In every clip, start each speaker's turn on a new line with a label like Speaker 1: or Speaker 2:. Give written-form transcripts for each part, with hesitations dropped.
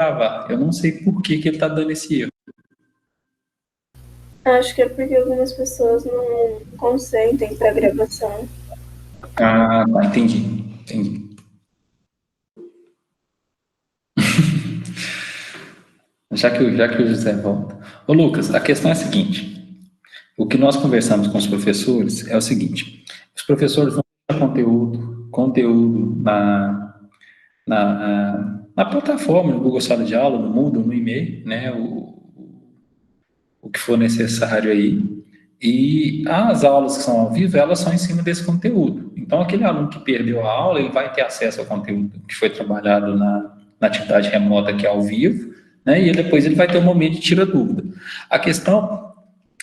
Speaker 1: gravar. Eu não sei por que ele está dando esse erro.
Speaker 2: Acho que é porque algumas pessoas não consentem para gravação.
Speaker 1: Ah, tá, entendi. Já que o José volta. Ô, Lucas, a questão é a seguinte. O que nós conversamos com os professores é o seguinte. Os professores vão deixar conteúdo na plataforma, no Google Sala de Aula, no Moodle, no e-mail, né? O que for necessário aí. E as aulas que são ao vivo, elas são em cima desse conteúdo. Então, aquele aluno que perdeu a aula, ele vai ter acesso ao conteúdo que foi trabalhado na atividade remota, que é ao vivo, né? E depois ele vai ter um momento de tira dúvida. A questão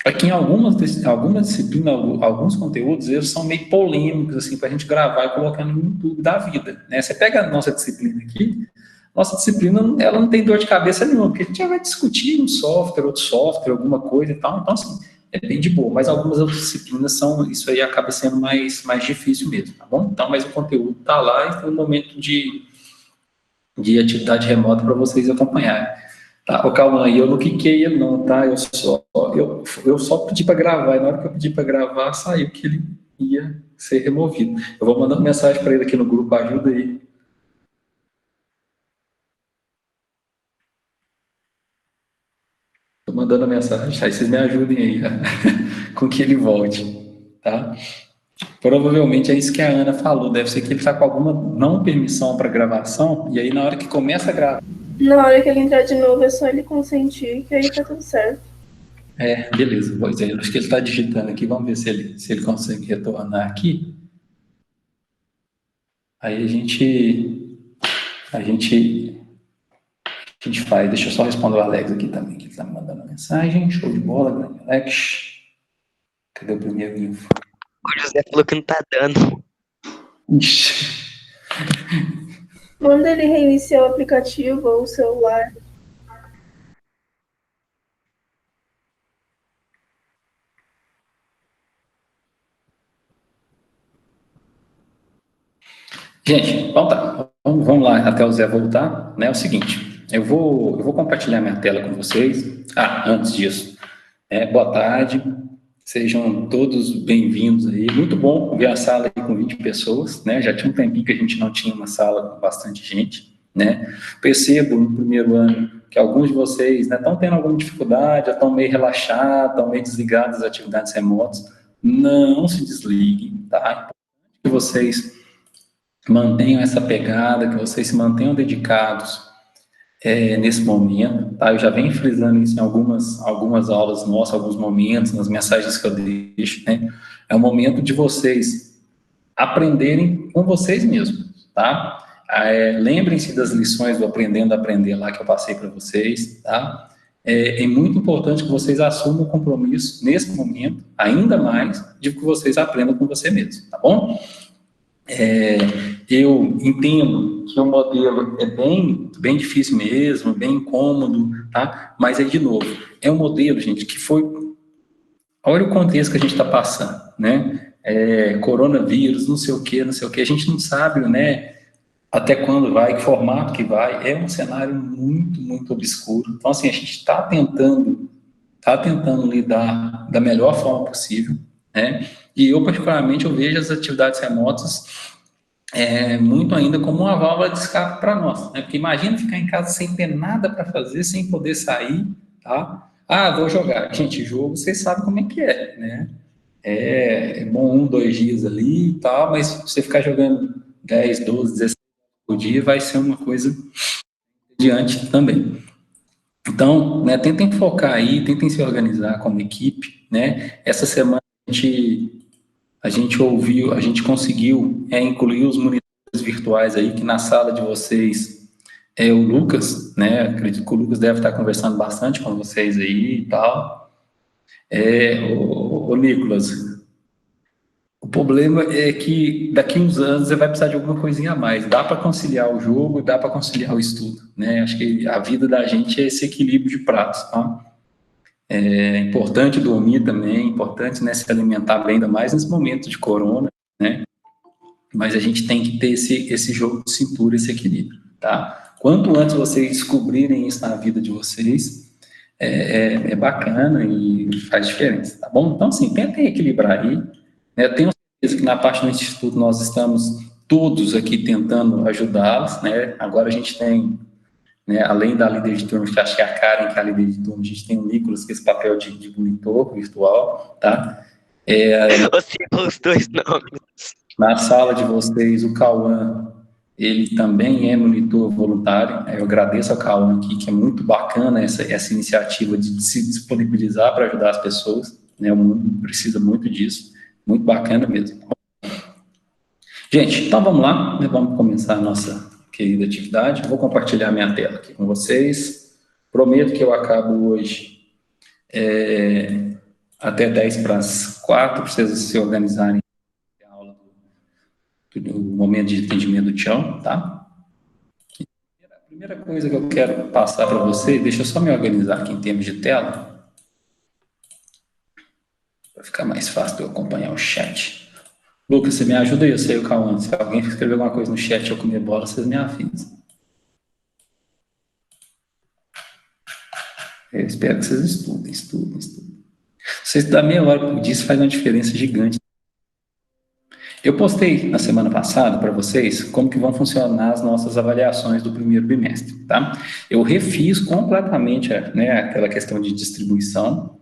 Speaker 1: é que em algumas disciplinas, alguns conteúdos, eles são meio polêmicos, assim, para a gente gravar e colocar no YouTube da vida, né? Você pega a nossa disciplina aqui, nossa disciplina, ela não tem dor de cabeça nenhuma, porque a gente já vai discutir um software, outro software, alguma coisa e tal, então, assim, é bem de boa, mas algumas outras disciplinas isso aí acaba sendo mais difícil mesmo, tá bom? Então, mas o conteúdo tá lá e tem um momento de atividade remota para vocês acompanharem. Tá, ô Calma aí, eu não quiquei ele não, tá? Eu só pedi para gravar, e na hora que eu pedi para gravar, saiu que ele ia ser removido. Eu vou mandando mensagem para ele aqui no grupo, ajuda aí. Estou mandando a mensagem, aí vocês me ajudem aí, né? Com que ele volte, tá? Provavelmente é isso que a Ana falou, deve ser que ele está com alguma não permissão para gravação, e aí na hora que começa a gravar...
Speaker 2: Na hora que ele entrar de novo, é só ele consentir, que aí tá tudo certo.
Speaker 1: Beleza, pois é, acho que ele está digitando aqui, vamos ver se ele consegue retornar aqui. Aí a gente faz, deixa eu só responder o Alex aqui também, que ele está me mandando mensagem, show de bola, grande Alex. Cadê o primeiro info?
Speaker 3: O José falou que não tá dando.
Speaker 1: Ixi.
Speaker 2: Manda ele reiniciar o aplicativo ou o celular.
Speaker 1: Gente, então tá, vamos lá até o Zé voltar, né? É o seguinte, eu vou compartilhar minha tela com vocês. Antes disso, boa tarde, sejam todos bem-vindos aí. Muito bom ver a sala aí com 20 pessoas, né? Já tinha um tempinho que a gente não tinha uma sala com bastante gente, né? Percebo no primeiro ano que alguns de vocês estão tendo alguma dificuldade, já estão meio relaxados, estão meio desligados das atividades remotas. Não se desliguem, tá? É importante que vocês mantenham essa pegada, que vocês se mantenham dedicados nesse momento, tá? Eu já venho frisando isso em algumas aulas nossas, alguns momentos, nas mensagens que eu deixo, né? É o momento de vocês aprenderem com vocês mesmos, tá? Lembrem-se das lições do Aprendendo a Aprender lá que eu passei para vocês, tá? É muito importante que vocês assumam o compromisso nesse momento, ainda mais, de que vocês aprendam com você mesmo, tá bom? Eu entendo que o modelo é bem difícil mesmo, bem incômodo, tá? Mas de novo, é um modelo, gente, que foi... Olha o contexto que a gente está passando, né? Coronavírus, não sei o que, a gente não sabe, né? Até quando vai, que formato que vai, é um cenário muito, muito obscuro. Então, assim, a gente está tentando lidar da melhor forma possível, né? E eu, particularmente, eu vejo as atividades remotas muito ainda como uma válvula de escape para nós, né? Porque imagina ficar em casa sem ter nada para fazer, sem poder sair, tá? Vou jogar. Gente, jogo, vocês sabem como é que é, né? É bom 2 dias ali e tal, mas se você ficar jogando 10, 12, 16 por dia, vai ser uma coisa diante também. Então, né, tentem focar aí, tentem se organizar como equipe, né? Essa semana a gente conseguiu incluir os monitores virtuais aí, que na sala de vocês é o Lucas, né? Acredito que o Lucas deve estar conversando bastante com vocês aí e tal. O Nicolas, o problema é que daqui uns anos você vai precisar de alguma coisinha a mais. Dá para conciliar o jogo, dá para conciliar o estudo, né? Acho que a vida da gente é esse equilíbrio de pratos, tá? É importante dormir também, é importante, né, se alimentar bem, ainda mais nesse momento de corona, né? Mas a gente tem que ter esse jogo de cintura, esse equilíbrio, tá? Quanto antes vocês descobrirem isso na vida de vocês, é bacana e faz diferença, tá bom? Então, assim, tentem equilibrar aí, né? Tenho certeza que na parte do Instituto nós estamos todos aqui tentando ajudá-los, né? Agora a gente tem, né, além da líder de turma, que acho que é a Karen, que é a líder de turma, a gente tem o Nicolas, que é esse papel de monitor virtual, tá?
Speaker 3: Você errou os dois nomes.
Speaker 1: Na sala de vocês, o Cauã, ele também é monitor voluntário. Eu agradeço ao Cauã aqui, que é muito bacana essa iniciativa de se disponibilizar para ajudar as pessoas, né? O mundo precisa muito disso, muito bacana mesmo. Gente, então vamos lá, né? Vamos começar a nossa querida atividade. Vou compartilhar minha tela aqui com vocês. Prometo que eu acabo hoje até 10 para as 4, para vocês se organizarem a aula do momento de atendimento do Tião, tá? A primeira coisa que eu quero passar para vocês, deixa eu só me organizar aqui em termos de tela, para ficar mais fácil de eu acompanhar o chat. Lucas, você me ajuda aí, eu sei o Cauã. Se alguém escrever alguma coisa no chat ou comer bola, vocês me avisam. Eu espero que vocês estudem. Se você estudar meia hora por dia, isso faz uma diferença gigante. Eu postei na semana passada para vocês como que vão funcionar as nossas avaliações do primeiro bimestre, tá? Eu refiz completamente, né, aquela questão de distribuição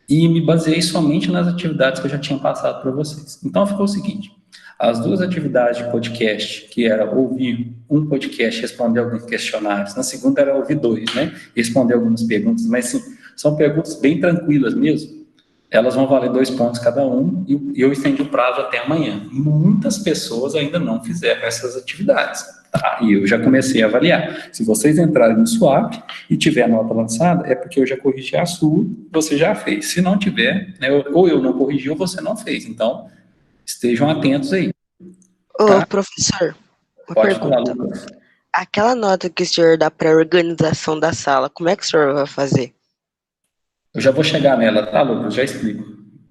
Speaker 1: e me baseei somente nas atividades que eu já tinha passado para vocês. Então, ficou o seguinte, as duas atividades de podcast, que era ouvir um podcast, responder alguns questionários, na segunda era ouvir 2, né, responder algumas perguntas, mas sim, são perguntas bem tranquilas mesmo, elas vão valer 2 pontos cada um, e eu estendi o prazo até amanhã. Muitas pessoas ainda não fizeram essas atividades, tá? E eu já comecei a avaliar. Se vocês entrarem no Swap e tiver a nota lançada, é porque eu já corrigi a sua, você já fez. Se não tiver, né, ou eu não corrigi ou você não fez. Então, estejam atentos aí.
Speaker 3: Ô, professor, uma
Speaker 1: Pode
Speaker 3: pergunta.
Speaker 1: falar, Lucas.
Speaker 3: Aquela nota que o senhor dá para organização da sala, como é que o senhor vai fazer?
Speaker 1: Eu já vou chegar nela, tá, Lucas? Já explico.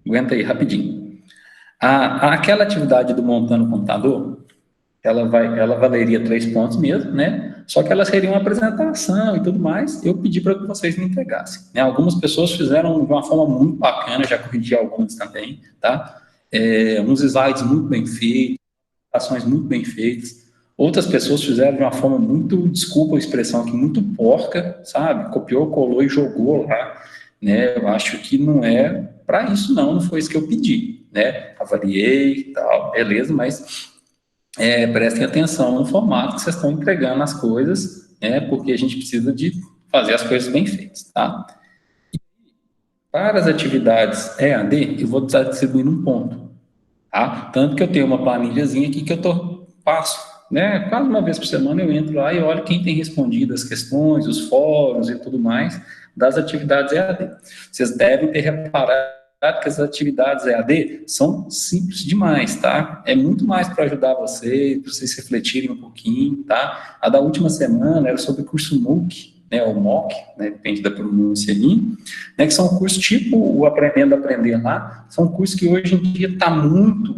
Speaker 1: Aguenta aí, rapidinho. Aquela atividade do montando o computador, ela valeria 3 pontos mesmo, né? Só que ela seria uma apresentação e tudo mais. Eu pedi para que vocês me entregassem, né? Algumas pessoas fizeram de uma forma muito bacana, já corrigi algumas também, tá? Uns slides muito bem feitos, ações muito bem feitas. Outras pessoas fizeram de uma forma muito, desculpa a expressão aqui, muito porca, sabe? Copiou, colou e jogou lá, né? Eu acho que não é para isso não foi isso que eu pedi, né? Avaliei e tal, beleza, mas prestem atenção no formato que vocês estão entregando as coisas, né? Porque a gente precisa de fazer as coisas bem feitas, tá? E para as atividades EAD, eu vou estar distribuindo um ponto, tá? Tanto que eu tenho uma planilhazinha aqui que eu passo, né? Quase uma vez por semana eu entro lá e olho quem tem respondido as questões, os fóruns e tudo mais das atividades EAD. Vocês devem ter reparado que as atividades EAD são simples demais, tá? É muito mais para ajudar vocês refletirem um pouquinho, tá? A da última semana era sobre o curso MOOC, né, ou MOOC, né, depende da pronúncia ali, né, que são cursos tipo o Aprendendo a Aprender lá, são cursos que hoje em dia está muito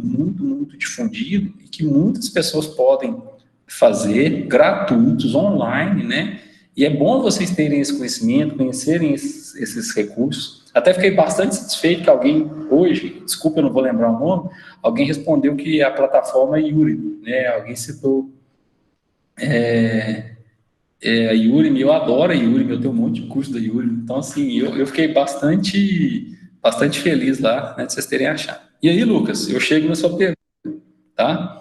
Speaker 1: difundido e que muitas pessoas podem fazer gratuitos, online, né? E é bom vocês terem esse conhecimento, conhecerem esses recursos. Até fiquei bastante satisfeito que alguém hoje, desculpa, eu não vou lembrar o nome, alguém respondeu que a plataforma é Udemy, né? Alguém citou a Udemy, eu adoro a Udemy, eu tenho um monte de curso da Udemy. Então, assim, eu fiquei bastante feliz lá, né, de vocês terem achado. E aí, Lucas, eu chego na sua pergunta, tá?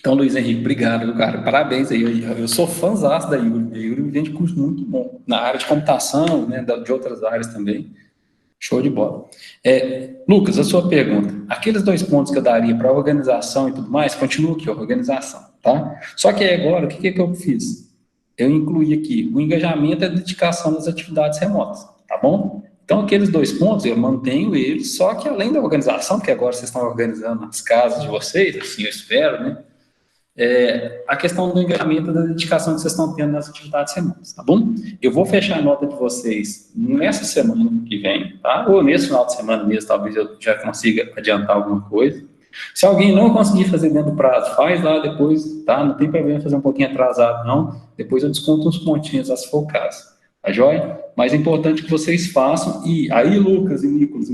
Speaker 1: Então, Luiz Henrique, obrigado, cara. Parabéns aí. Eu sou fãzaço da Udemy. A Udemy vende curso muito bom. Na área de computação, né, de outras áreas também. Show de bola. Lucas, a sua pergunta. Aqueles 2 pontos que eu daria para organização e tudo mais, continua aqui, organização, tá? Só que agora, o que eu fiz? Eu incluí aqui o engajamento e a dedicação das atividades remotas, tá bom? Então, aqueles 2 pontos, eu mantenho eles, só que além da organização, porque agora vocês estão organizando as casas de vocês, assim eu espero, né? A questão do engajamento e da dedicação que vocês estão tendo nas atividades remotas, tá bom? Eu vou fechar a nota de vocês nessa semana que vem, tá? Ou nesse final de semana mesmo, talvez eu já consiga adiantar alguma coisa. Se alguém não conseguir fazer dentro do prazo, faz lá depois, tá? Não tem problema fazer um pouquinho atrasado, não. Depois eu desconto uns pontinhos, se for o caso. Tá joia? Mas é importante que vocês façam. E aí, Lucas e Nicolas,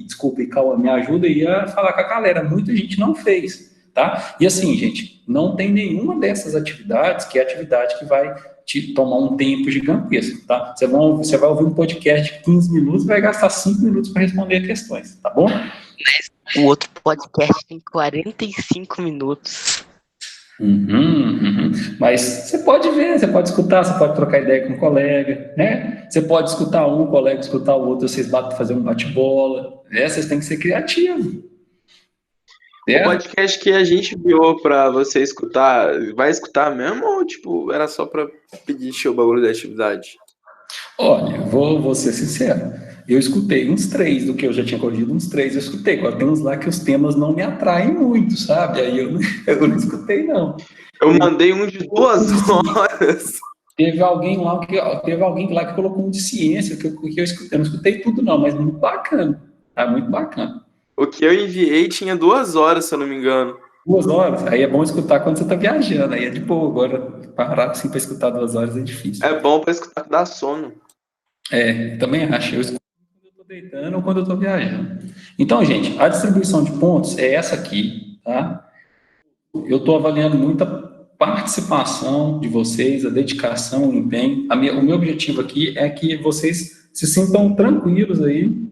Speaker 1: desculpa, e Cauã, me ajuda aí a falar com a galera. Muita gente não fez, tá? E assim, gente, não tem nenhuma dessas atividades que é atividade que vai te tomar um tempo gigantesco, tá? Você vai ouvir um podcast de 15 minutos e vai gastar 5 minutos para responder questões, tá bom?
Speaker 3: O outro podcast tem 45 minutos.
Speaker 1: Mas você pode ver, você pode escutar, você pode trocar ideia com um colega, né? Você pode escutar um colega, escutar o outro, vocês fazer um bate-bola, né? Vocês têm que ser criativos.
Speaker 4: O podcast que a gente enviou pra você escutar, vai escutar mesmo ou, tipo, era só pra pedir o bagulho da atividade?
Speaker 1: Olha, vou ser sincero, eu escutei uns 3 do que eu já tinha corrigido, uns 3 eu escutei, agora tem uns lá que os temas não me atraem muito, sabe? Aí eu não escutei, não.
Speaker 4: Eu mandei um de 2 horas.
Speaker 1: Teve alguém lá que colocou um de ciência, que eu escutei, eu não escutei tudo não, mas muito bacana, tá? Muito bacana.
Speaker 4: O que eu enviei tinha 2 horas, se eu não me engano.
Speaker 1: 2 horas? Aí é bom escutar quando você tá viajando, aí é de boa, agora parar assim pra escutar 2 horas é difícil.
Speaker 4: É bom pra escutar que dá sono.
Speaker 1: Também acho, eu escuto quando eu tô deitando ou quando eu tô viajando. Então, gente, a distribuição de pontos é essa aqui, tá? Eu tô avaliando muita participação de vocês, a dedicação, o empenho. O meu objetivo aqui é que vocês se sintam tranquilos aí,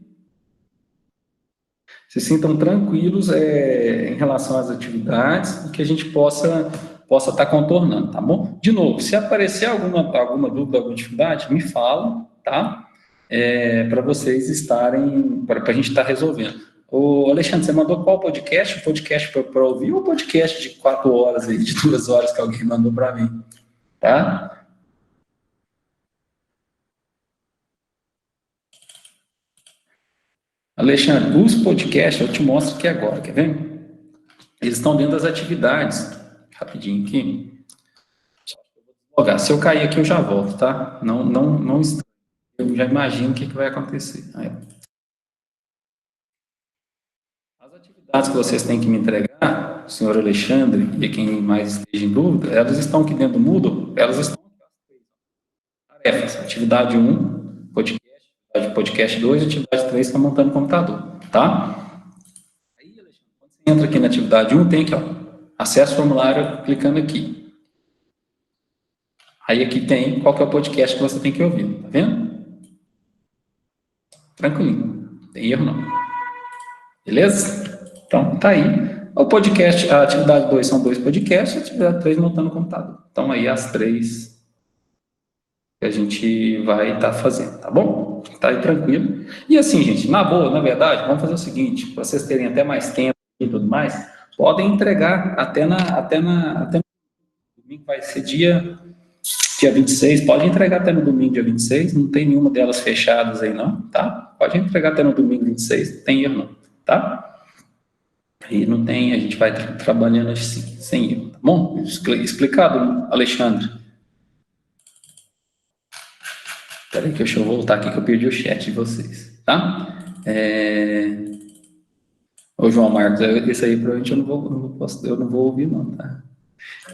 Speaker 1: em relação às atividades e que a gente possa estar contornando, tá bom? De novo, se aparecer alguma dúvida, alguma dificuldade, me fala, tá? Para vocês estarem, para a gente estar resolvendo. Ô, Alexandre, você mandou qual podcast? O podcast para ouvir ou o podcast de 4 horas aí, de 2 horas que alguém mandou para mim? Tá? Alexandre, os podcasts eu te mostro aqui agora, quer ver? Eles estão dentro das atividades. Rapidinho aqui. Se eu cair aqui, eu já volto, tá? Não eu já imagino o que vai acontecer. As atividades que vocês têm que me entregar, senhor Alexandre, e quem mais esteja em dúvida, elas estão aqui dentro do Moodle, elas estão tarefas. Atividade 1, podcast 2, atividade 3, está montando o computador, tá? Aí, Alexandre, quando você entra aqui na atividade 1, tem aqui, ó, acesso ao formulário, clicando aqui. Aí aqui tem qual que é o podcast que você tem que ouvir, tá vendo? Tranquilinho, não tem erro não. Beleza? Então, tá aí. O podcast, a atividade 2 são 2 podcasts, a atividade 3 montando o computador. Então, aí as 3 que a gente vai estar fazendo, tá bom? Tá aí tranquilo. E assim, gente, na boa, na verdade, vamos fazer o seguinte, para vocês terem até mais tempo e tudo mais, podem entregar até domingo, vai ser dia 26, pode entregar até no domingo, dia 26, não tem nenhuma delas fechadas aí não, tá? Pode entregar até no domingo 26, não tem erro não, tá? E não tem, a gente vai trabalhando assim, sem erro, tá bom? Explicado, Alexandre? Espera aí, deixa eu voltar aqui que eu perdi o chat de vocês, tá? Ô, João Marcos, esse aí provavelmente eu não vou ouvir não, tá?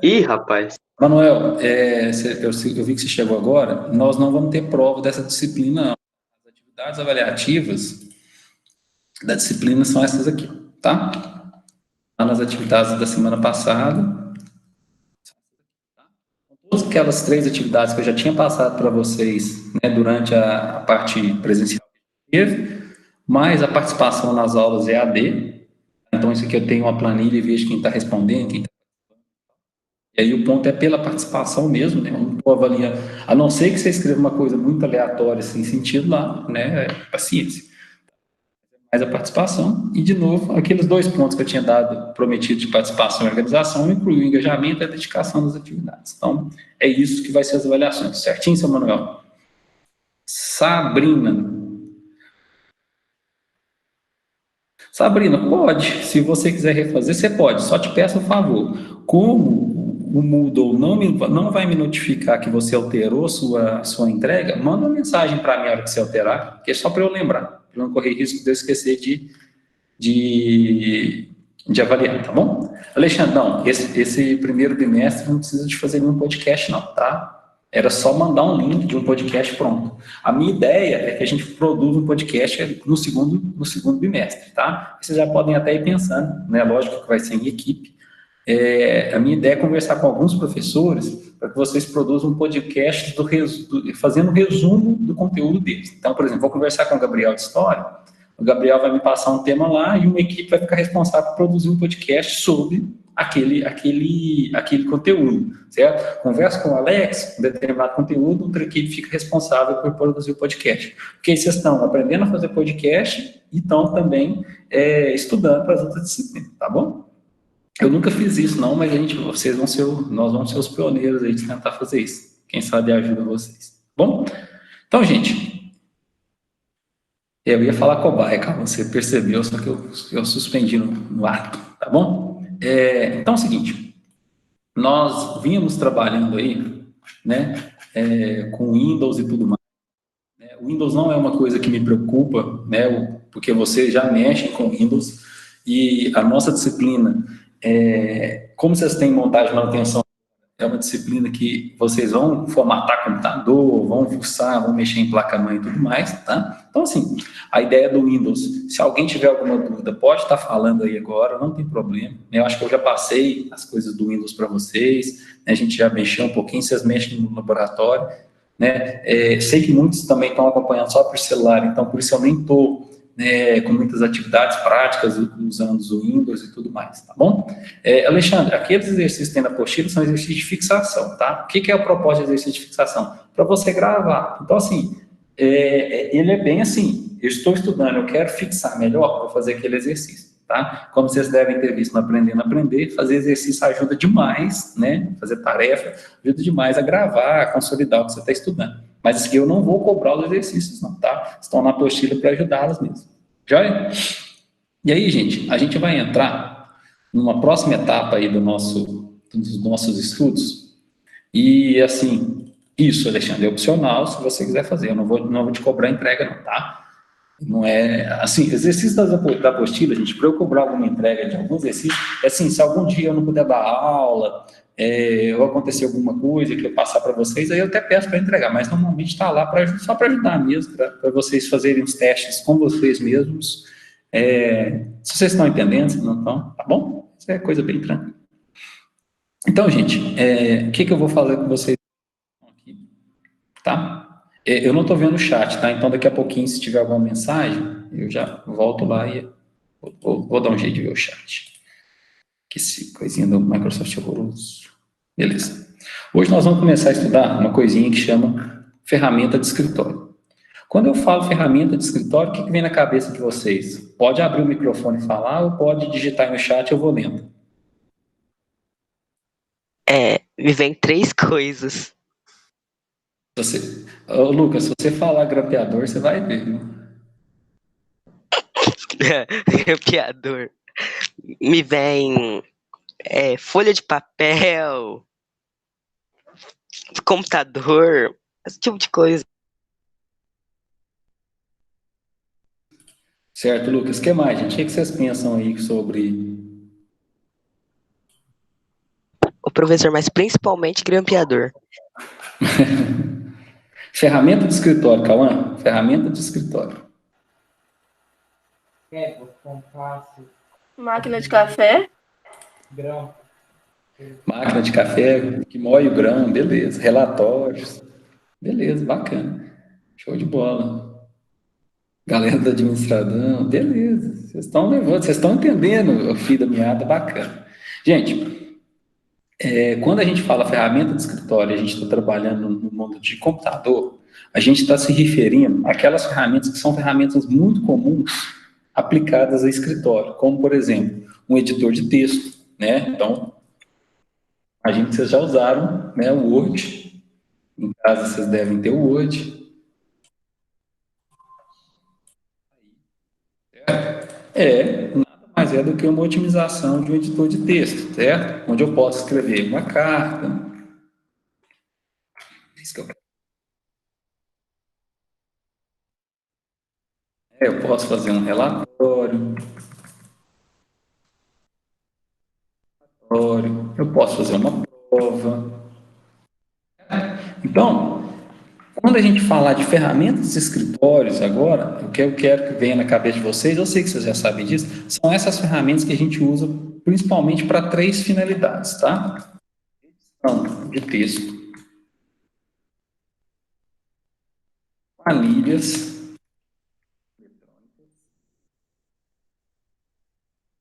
Speaker 4: Ih, rapaz.
Speaker 1: Manuel, eu vi que você chegou agora, nós não vamos ter prova dessa disciplina, não. As atividades avaliativas da disciplina são essas aqui, tá? Nas atividades da semana passada, todas aquelas 3 atividades que eu já tinha passado para vocês, né, durante a parte presencial que teve, mais a participação nas aulas EAD. Então, isso aqui eu tenho uma planilha e vejo quem está respondendo, quem está. E aí o ponto é pela participação mesmo, né? Eu não estou avaliando, a não ser que você escreva uma coisa muito aleatória, sem sentido lá, né? Paciência. Mas a participação, e de novo, aqueles 2 pontos que eu tinha prometido de participação e organização, inclui o engajamento e a dedicação das atividades. Então, é isso que vai ser as avaliações. Certinho, seu Manuel? Sabrina, pode. Se você quiser refazer, você pode. Só te peço um favor. Como o Moodle não vai me notificar que você alterou sua entrega, manda uma mensagem para mim na hora que você alterar, que é só para eu lembrar, para não correr risco de eu esquecer de de avaliar, tá bom? Alexandre, não, esse primeiro bimestre não precisa de fazer nenhum podcast, não, tá? Era só mandar um link de um podcast pronto. A minha ideia é que a gente produza um podcast no segundo bimestre, tá? Vocês já podem até ir pensando, né? Lógico que vai ser em equipe. A minha ideia é conversar com alguns professores para que vocês produzam um podcast fazendo um resumo do conteúdo deles. Então, por exemplo, vou conversar com o Gabriel de História, o Gabriel vai me passar um tema lá e uma equipe vai ficar responsável por produzir um podcast sobre aquele conteúdo, certo? Converso com o Alex, um determinado conteúdo, outra equipe fica responsável por produzir o podcast. Porque aí vocês estão aprendendo a fazer podcast e estão também estudando para as outras disciplinas, tá bom? Eu nunca fiz isso, não, mas nós vamos ser os pioneiros aí de tentar fazer isso. Quem sabe ajuda vocês. Bom? Então, gente, eu ia falar cobaia, cara, você percebeu, só que eu suspendi no ato, tá bom? Então é o seguinte, nós vínhamos trabalhando aí, né, com Windows e tudo mais. O Windows não é uma coisa que me preocupa, né, porque vocês já mexem com Windows e a nossa disciplina, como vocês têm montagem e manutenção, é uma disciplina que vocês vão formatar computador, vão fuçar, vão mexer em placa-mãe e tudo mais, tá? Então, assim, a ideia do Windows, se alguém tiver alguma dúvida, pode estar falando aí agora, não tem problema. Eu acho que eu já passei as coisas do Windows para vocês, né? A gente já mexeu um pouquinho, vocês mexem no laboratório, né? Sei que muitos também estão acompanhando só por celular, então por isso eu nem estou com muitas atividades práticas usando o Windows e tudo mais, tá bom? Alexandre, aqueles exercícios que tem na apostila são exercícios de fixação, tá? O que é o propósito de exercício de fixação? Para você gravar. Então, assim, ele é bem assim, eu estou estudando, eu quero fixar melhor, vou fazer aquele exercício, tá? Como vocês devem ter visto no Aprendendo a Aprender, fazer exercício ajuda demais, né? Fazer tarefa ajuda demais a gravar, a consolidar o que você está estudando. Mas assim, eu não vou cobrar os exercícios, não, tá? Estão na apostila para ajudá-las mesmo. Joia? E aí, gente, a gente vai entrar numa próxima etapa aí dos nossos estudos. E, assim, isso, Alexandre, é opcional se você quiser fazer. Eu não vou te cobrar entrega, não, tá? Não é, assim, exercício da apostila, gente, para eu cobrar alguma entrega de algum exercício, assim, se algum dia eu não puder dar aula, ou acontecer alguma coisa que eu passar para vocês, aí eu até peço para entregar, mas normalmente está lá só para ajudar mesmo, para vocês fazerem os testes com vocês mesmos. Se vocês estão entendendo, se não estão, tá bom? Isso é coisa bem tranquila. Então, gente, o que eu vou fazer com vocês aqui, tá? Eu não estou vendo o chat, tá? Então, daqui a pouquinho, se tiver alguma mensagem, eu já volto lá e vou dar um jeito de ver o chat. Que esse coisinha do Microsoft é horroroso. Beleza. Hoje nós vamos começar a estudar uma coisinha que chama ferramenta de escritório. Quando eu falo ferramenta de escritório, o que vem na cabeça de vocês? Pode abrir o microfone e falar ou pode digitar no chat, eu vou lendo.
Speaker 3: Me vem 3 coisas.
Speaker 1: Lucas, se você falar grampeador, você vai ver, viu?
Speaker 3: Grampeador. Me vem folha de papel, computador, esse tipo de coisa.
Speaker 1: Certo, Lucas. O que mais, gente? O que vocês pensam aí sobre...
Speaker 3: O professor, mas principalmente grampeador.
Speaker 1: Ferramenta de escritório, Cauã. Ferramenta de escritório.
Speaker 2: Máquina de café?
Speaker 5: Grão.
Speaker 1: Máquina de café, que moe o grão, beleza. Relatórios, beleza, bacana. Show de bola. Galera do administradão, beleza. Vocês estão levando, vocês estão entendendo o fio da meada, bacana. Gente, quando a gente fala ferramenta de escritório, a gente está trabalhando no mundo de computador, a gente está se referindo àquelas ferramentas que são ferramentas muito comuns aplicadas a escritório, como, por exemplo, um editor de texto, né? Então, imagino que vocês já usaram, né, o Word. Em casa, vocês devem ter o Word. Nada mais é do que uma otimização de um editor de texto, certo? Onde eu posso escrever uma carta. Eu posso fazer um relatório. eu posso fazer uma prova. Então, quando a gente falar de ferramentas de escritórios agora, o que eu quero que venha na cabeça de vocês, eu sei que vocês já sabem disso, são essas ferramentas que a gente usa principalmente para 3 finalidades, tá? Edição de texto, planilhas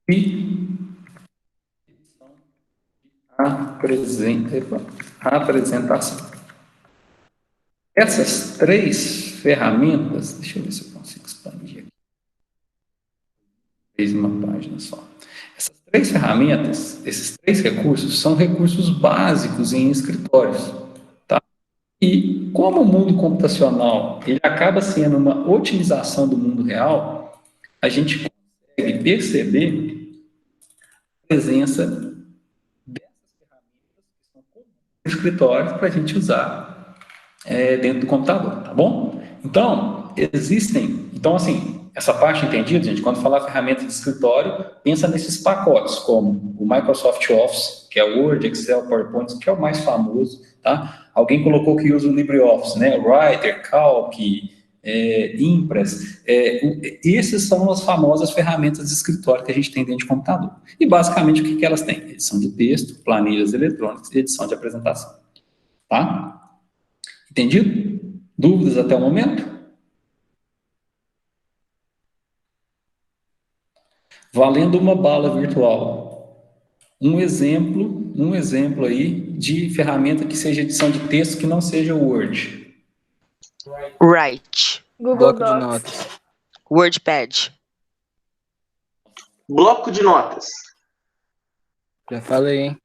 Speaker 1: e apresentação. Essas 3 ferramentas, deixa eu ver se eu consigo expandir aqui. Fez uma página só. Essas 3 ferramentas, esses 3 recursos, são recursos básicos em escritórios, tá? E como o mundo computacional ele acaba sendo uma otimização do mundo real, a gente consegue perceber a presença dessas ferramentas que são comuns no escritório para a gente usar dentro do computador, tá bom? Então, assim, essa parte entendida, gente, quando falar ferramenta de escritório, pensa nesses pacotes, como o Microsoft Office, que é Word, Excel, PowerPoint, que é o mais famoso, tá? Alguém colocou que usa o LibreOffice, né? Writer, Calc, Impress, esses são as famosas ferramentas de escritório que a gente tem dentro de computador. E, basicamente, o que elas têm? Edição de texto, planilhas eletrônicas e edição de apresentação, tá? Entendido? Dúvidas até o momento? Valendo uma bala virtual. Um exemplo aí de ferramenta que seja edição de texto que não seja Word.
Speaker 3: Write.
Speaker 2: Google
Speaker 5: Bloco de
Speaker 2: Docs.
Speaker 5: notas.
Speaker 3: Wordpad.
Speaker 4: Bloco de notas.
Speaker 5: Já falei, hein?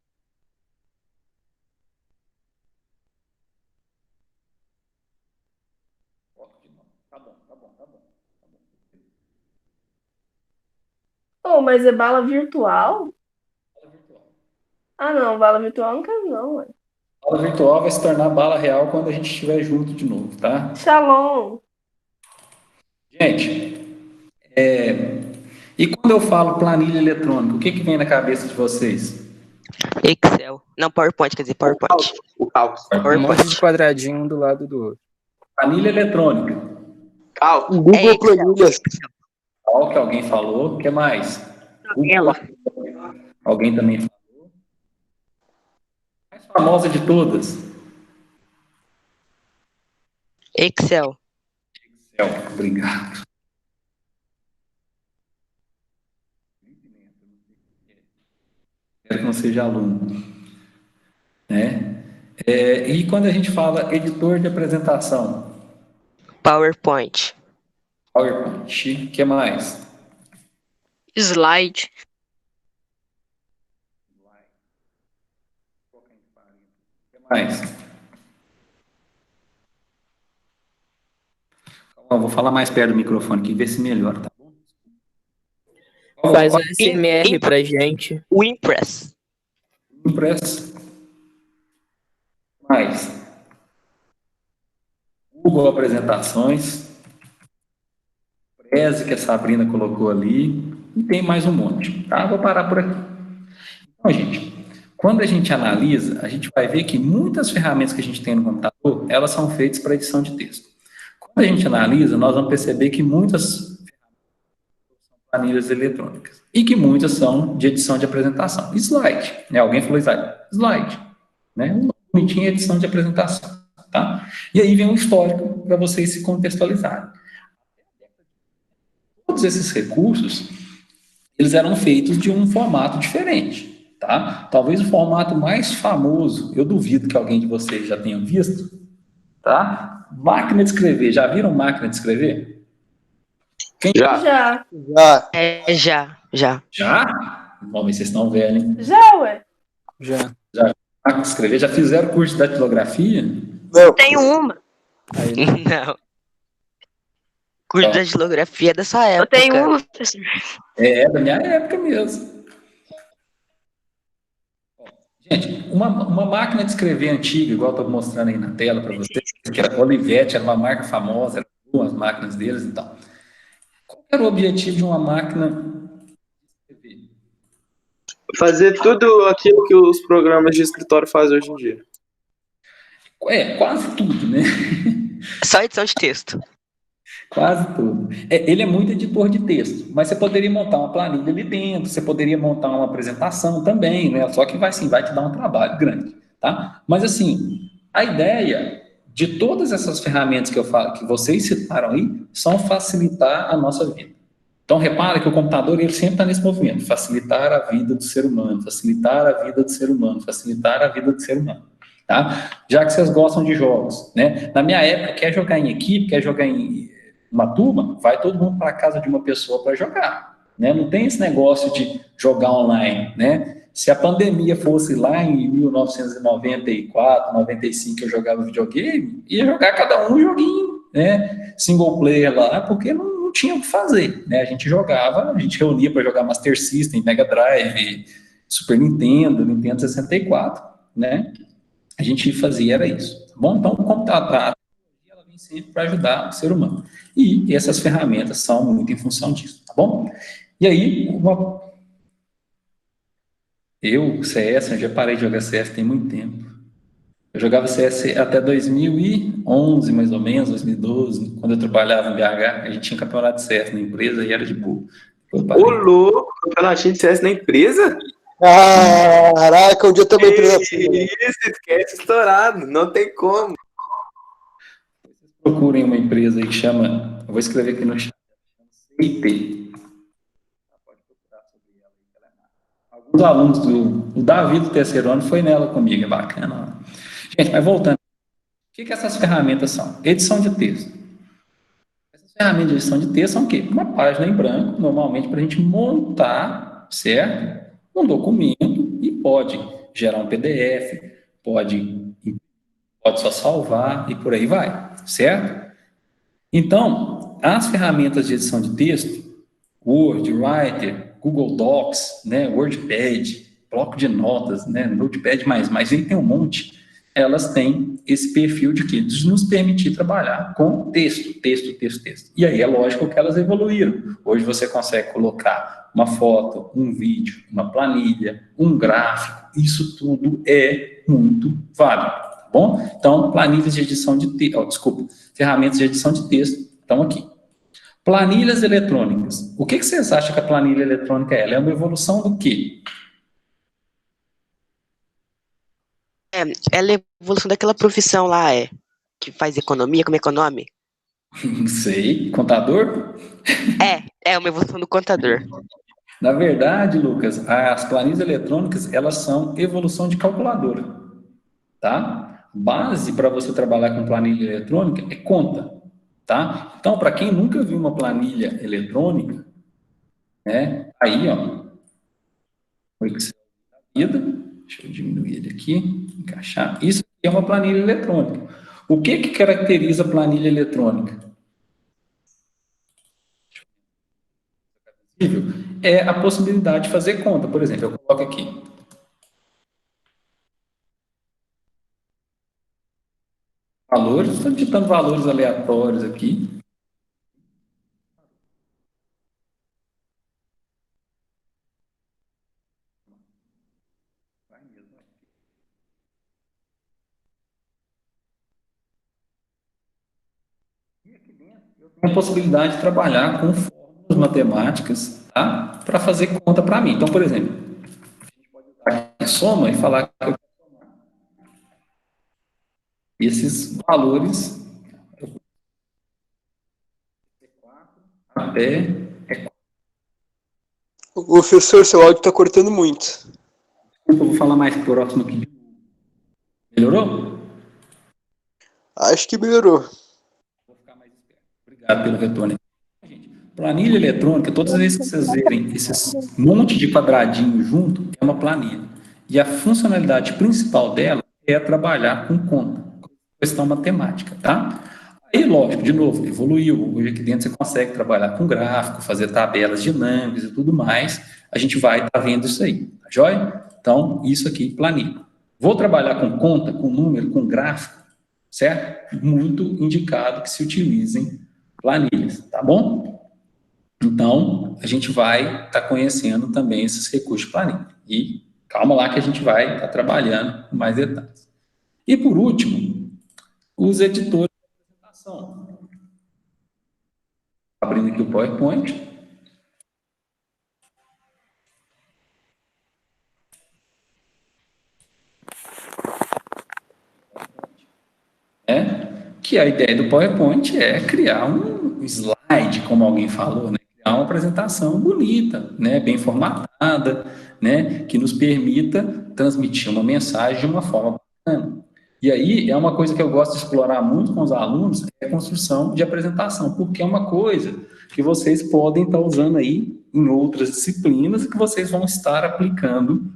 Speaker 2: Oh, mas é bala virtual? Ah, não, bala virtual não quero não, ué.
Speaker 1: Bala virtual vai se tornar bala real quando a gente estiver junto de novo, tá?
Speaker 2: Shalom.
Speaker 1: Gente, e quando eu falo planilha eletrônica, o que vem na cabeça de vocês?
Speaker 3: Excel. Não, PowerPoint, quer dizer, PowerPoint.
Speaker 4: O cálculo.
Speaker 5: Um monte de quadradinho um do lado do outro.
Speaker 1: Planilha eletrônica.
Speaker 4: Cálculo.
Speaker 3: Google Planilhas.
Speaker 1: Qual que alguém falou? O que mais?
Speaker 3: Ela.
Speaker 1: Alguém também falou? A mais famosa de todas?
Speaker 3: Excel.
Speaker 1: Excel, obrigado. Espero que não seja aluno. Né? E quando a gente fala editor de apresentação?
Speaker 3: PowerPoint.
Speaker 1: PowerPoint. O que mais?
Speaker 6: Slide.
Speaker 1: O que mais? Calma, vou falar mais perto do microfone aqui, ver se melhora, tá bom?
Speaker 5: Faz um SMR pra gente.
Speaker 3: O Impress.
Speaker 1: Impress. Mais. Google Apresentações. Prezi, que a Sabrina colocou ali. E tem mais um monte, tá? Vou parar por aqui. Então, gente, quando a gente analisa, a gente vai ver que muitas ferramentas que a gente tem no computador, elas são feitas para edição de texto. Quando a gente analisa, nós vamos perceber que muitas são planilhas eletrônicas e que muitas são de edição de apresentação. Slide, né? Alguém falou slide. Slide, né? Uma bonitinha edição de apresentação, tá? E aí vem um histórico para vocês se contextualizarem. Todos esses recursos, eles eram feitos de um formato diferente, tá? Talvez o formato mais famoso, eu duvido que alguém de vocês já tenha visto, tá? Máquina de escrever. Já viram máquina de escrever?
Speaker 2: Já.
Speaker 3: Já.
Speaker 1: Já? Vamos ver se vocês estão velhos, hein?
Speaker 2: Já, ué.
Speaker 5: Já.
Speaker 1: Máquina de escrever. Já fizeram curso de datilografia?
Speaker 6: Tem uma.
Speaker 5: Aí,
Speaker 3: Não. Curso da datilografia é dessa
Speaker 6: Eu
Speaker 3: época.
Speaker 6: tenho uma, professor.
Speaker 1: É da minha época mesmo. Gente, uma máquina de escrever antiga, igual eu estou mostrando aí na tela para vocês, que era Olivetti, era uma marca famosa, eram duas máquinas deles e tal. Qual era o objetivo de uma máquina de escrever?
Speaker 4: Fazer tudo aquilo que os programas de escritório fazem hoje em dia.
Speaker 1: Quase tudo, né?
Speaker 3: Só edição de texto.
Speaker 1: Quase tudo. Ele é muito editor de texto, mas você poderia montar uma planilha ali dentro, você poderia montar uma apresentação também, né? Só que vai te dar um trabalho grande, tá? Mas assim, a ideia de todas essas ferramentas que eu falo, que vocês citaram aí, são facilitar a nossa vida. Então, repara que o computador, ele sempre está nesse movimento, facilitar a vida do ser humano, facilitar a vida do ser humano, facilitar a vida do ser humano, tá? Já que vocês gostam de jogos, né? Na minha época, quer jogar em equipe, quer jogar em uma turma, vai todo mundo para a casa de uma pessoa para jogar, né? Não tem esse negócio de jogar online, né? Se a pandemia fosse lá em 1994, 95, que eu jogava videogame, ia jogar cada um joguinho, né? Single player lá, porque não tinha o que fazer, né? A gente jogava, a gente reunia para jogar Master System, Mega Drive, Super Nintendo, Nintendo 64, né? A gente fazia era isso, tá bom? Então, o computador, ela vem sempre para ajudar o ser humano. E essas ferramentas são muito em função disso, tá bom? E aí, CS, eu já parei de jogar CS tem muito tempo. Eu jogava CS até 2011, mais ou menos, 2012, quando eu trabalhava em BH, a gente tinha campeonato de CS na empresa e era de boa.
Speaker 4: Ô, louco, campeonatinho de CS na empresa?
Speaker 6: Caraca, um dia também empresa assim.
Speaker 4: Isso, esquece estourado, não tem como.
Speaker 1: Procurem uma empresa aí que chama, eu vou escrever aqui no chat, CIT. Alguns alunos o Davi do terceiro ano foi nela comigo, é bacana. Gente, mas voltando, o que essas ferramentas são? Edição de texto. Essas ferramentas de edição de texto são o quê? Uma página em branco, normalmente para a gente montar, certo? Um documento e pode gerar um PDF, pode só salvar e por aí vai, certo? Então, as ferramentas de edição de texto, Word, Writer, Google Docs, né, WordPad, bloco de notas, né, Notepad++, aí tem um monte, elas têm esse perfil de que de nos permitir trabalhar com texto. E aí é lógico que elas evoluíram. Hoje você consegue colocar uma foto, um vídeo, uma planilha, um gráfico, isso tudo é muito válido, tá bom? Então, planilhas de edição de texto, ferramentas de edição de texto estão aqui. Planilhas eletrônicas. O que vocês acham que a planilha eletrônica é? Ela é uma evolução do quê?
Speaker 3: Ela é a evolução daquela profissão lá, que faz economia, como é que é o nome?
Speaker 1: Não sei, contador?
Speaker 3: É uma evolução do contador.
Speaker 1: Na verdade, Lucas, as planilhas eletrônicas, elas são evolução de calculadora, tá? Base para você trabalhar com planilha eletrônica é conta, tá? Então, para quem nunca viu uma planilha eletrônica, né? Aí, ó, o Excel da vida, deixa eu diminuir ele aqui, encaixar. Isso aqui é uma planilha eletrônica. O que caracteriza a planilha eletrônica? É a possibilidade de fazer conta. Por exemplo, eu coloco aqui. Valores, estou digitando valores aleatórios aqui. A possibilidade de trabalhar com fórmulas matemáticas, tá? Para fazer conta para mim. Então, por exemplo, a gente pode usar aqui soma e falar que eu quero somar esses valores até.
Speaker 6: Professor, seu áudio está cortando muito.
Speaker 1: Eu vou falar mais próximo aqui. Melhorou?
Speaker 6: Acho que melhorou.
Speaker 1: Obrigado pelo retorno. Planilha eletrônica, todas as vezes que vocês verem esses monte de quadradinho junto, é uma planilha. E a funcionalidade principal dela é trabalhar com conta, com questão matemática, tá? Aí, lógico, de novo, evoluiu. Hoje aqui dentro você consegue trabalhar com gráfico, fazer tabelas dinâmicas e tudo mais. A gente vai estar vendo isso aí, tá joia? Então, isso aqui, planilha. Vou trabalhar com conta, com número, com gráfico, certo? Muito indicado que se utilizem planilhas, tá bom? Então, a gente vai estar conhecendo também esses recursos de planilha. E calma lá que a gente vai estar trabalhando com mais detalhes. E por último, os editores de apresentação. Abrindo aqui o PowerPoint. Que a ideia do PowerPoint é criar um slide, como alguém falou, né? Criar uma apresentação bonita, né? Bem formatada, né? Que nos permita transmitir uma mensagem de uma forma bacana. E aí, é uma coisa que eu gosto de explorar muito com os alunos, é a construção de apresentação, porque é uma coisa que vocês podem estar usando aí em outras disciplinas e que vocês vão estar aplicando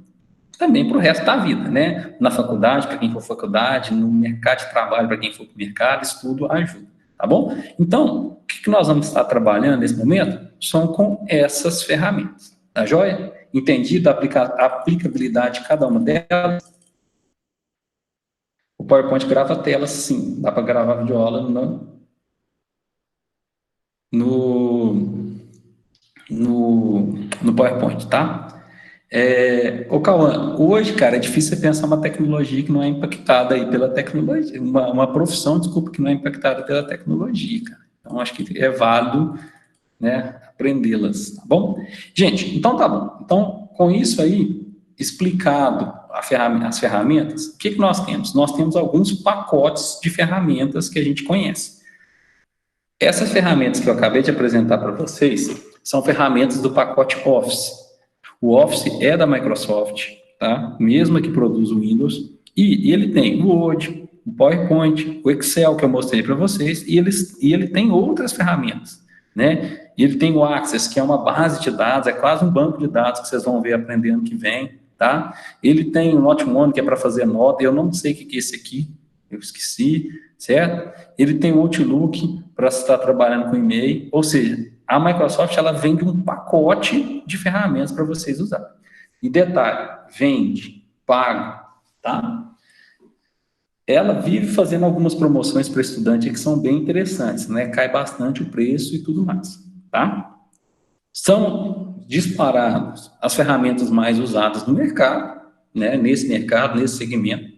Speaker 1: também para o resto da vida, né? Na faculdade, para quem for faculdade, no mercado de trabalho, para quem for para o mercado, isso tudo ajuda, tá bom? Então, o que nós vamos estar trabalhando nesse momento são com essas ferramentas, tá joia? Entendido a aplicabilidade de cada uma delas? O PowerPoint grava a tela, sim, dá para gravar a videoaula no PowerPoint, tá? Ô Cauã, hoje, cara, é difícil você pensar uma tecnologia que não é impactada aí pela tecnologia, uma profissão, desculpa, que não é impactada pela tecnologia, cara. Então, acho que é válido, né, aprendê-las, tá bom? Gente, então tá bom. Então, com isso aí, explicado as ferramentas, o que nós temos? Nós temos alguns pacotes de ferramentas que a gente conhece. Essas ferramentas que eu acabei de apresentar para vocês são ferramentas do pacote Office. O Office é da Microsoft, tá? Mesmo que produz o Windows, e ele tem o Word, o PowerPoint, o Excel que eu mostrei para vocês, e ele tem outras ferramentas, né? E ele tem o Access, que é uma base de dados, é quase um banco de dados que vocês vão ver aprendendo que vem, tá? Ele tem o Note One, que é para fazer nota, eu não sei o que é esse aqui, eu esqueci, certo? Ele tem o Outlook para estar trabalhando com e-mail, ou seja, a Microsoft ela vende um pacote de ferramentas para vocês usarem. E detalhe, vende, paga, tá? Ela vive fazendo algumas promoções para estudante que são bem interessantes, né? Cai bastante o preço e tudo mais, tá? São disparados as ferramentas mais usadas no mercado, né? Nesse mercado, nesse segmento.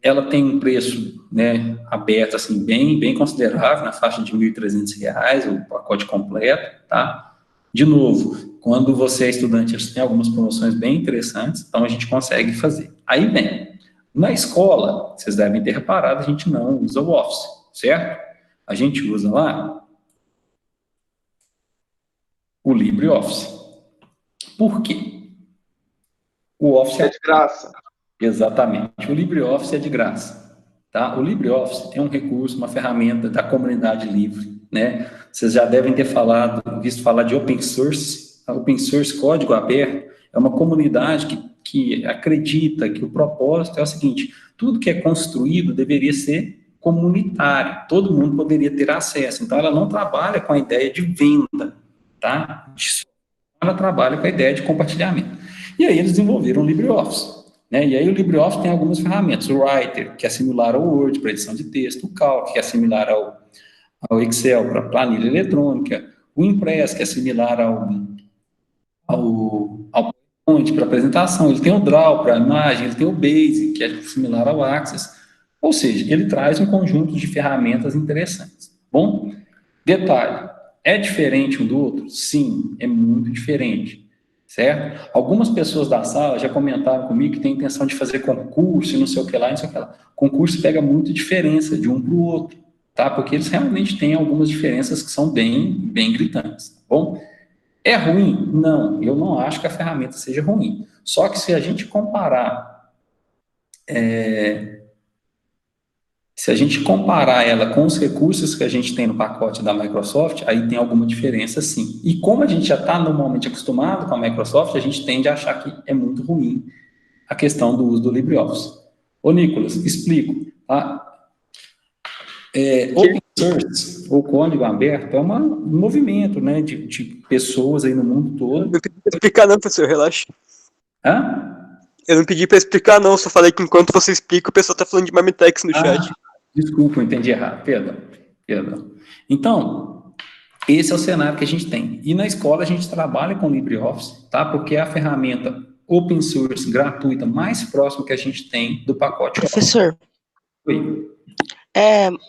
Speaker 1: Ela tem um preço, né, aberto, assim, bem considerável, na faixa de R$ 1.300, o pacote completo, tá? De novo, quando você é estudante, eles têm algumas promoções bem interessantes, então a gente consegue fazer. Aí vem, na escola, vocês devem ter reparado, a gente não usa o Office, certo? A gente usa lá o LibreOffice. Por quê? O Office
Speaker 4: é de graça.
Speaker 1: Exatamente. O LibreOffice é de graça, tá? O LibreOffice é um recurso, uma ferramenta da comunidade livre, né? Vocês já devem ter visto falar de open source. A open source, código aberto, é uma comunidade que acredita que o propósito é o seguinte: tudo que é construído deveria ser comunitário, todo mundo poderia ter acesso. Então, ela não trabalha com a ideia de venda, tá? Ela trabalha com a ideia de compartilhamento. E aí eles desenvolveram o LibreOffice. Né? E aí o LibreOffice tem algumas ferramentas, o Writer, que é similar ao Word para edição de texto, o Calc, que é similar ao Excel para planilha eletrônica, o Impress, que é similar ao PowerPoint para apresentação, ele tem o Draw para imagem, ele tem o Basic, que é similar ao Access, ou seja, ele traz um conjunto de ferramentas interessantes. Bom, detalhe, é diferente um do outro? Sim, é muito diferente. Certo? Algumas pessoas da sala já comentaram comigo que tem intenção de fazer concurso e não sei o que lá, não sei o que lá. Concurso pega muita diferença de um para o outro, tá? Porque eles realmente têm algumas diferenças que são bem gritantes, tá bom? É ruim? Não, eu não acho que a ferramenta seja ruim. Só que se a gente comparar ela com os recursos que a gente tem no pacote da Microsoft, aí tem alguma diferença, sim. E como a gente já está normalmente acostumado com a Microsoft, a gente tende a achar que é muito ruim a questão do uso do LibreOffice. Ô, Nicolas, explico. Tá? Open source, ou código aberto, é um movimento, né, de pessoas aí no mundo todo.
Speaker 6: Eu não pedi para explicar não, professor, relaxa.
Speaker 1: Hã?
Speaker 6: Eu não pedi para explicar não, só falei que enquanto você explica, o pessoal tá falando de Marmitex no chat.
Speaker 1: Desculpa, eu entendi errado. Perdão. Então, Esse é o cenário que a gente tem. E na escola a gente trabalha com LibreOffice, tá? Porque é a ferramenta open source gratuita mais próxima que a gente tem do pacote Office.
Speaker 3: Professor,
Speaker 1: Oi.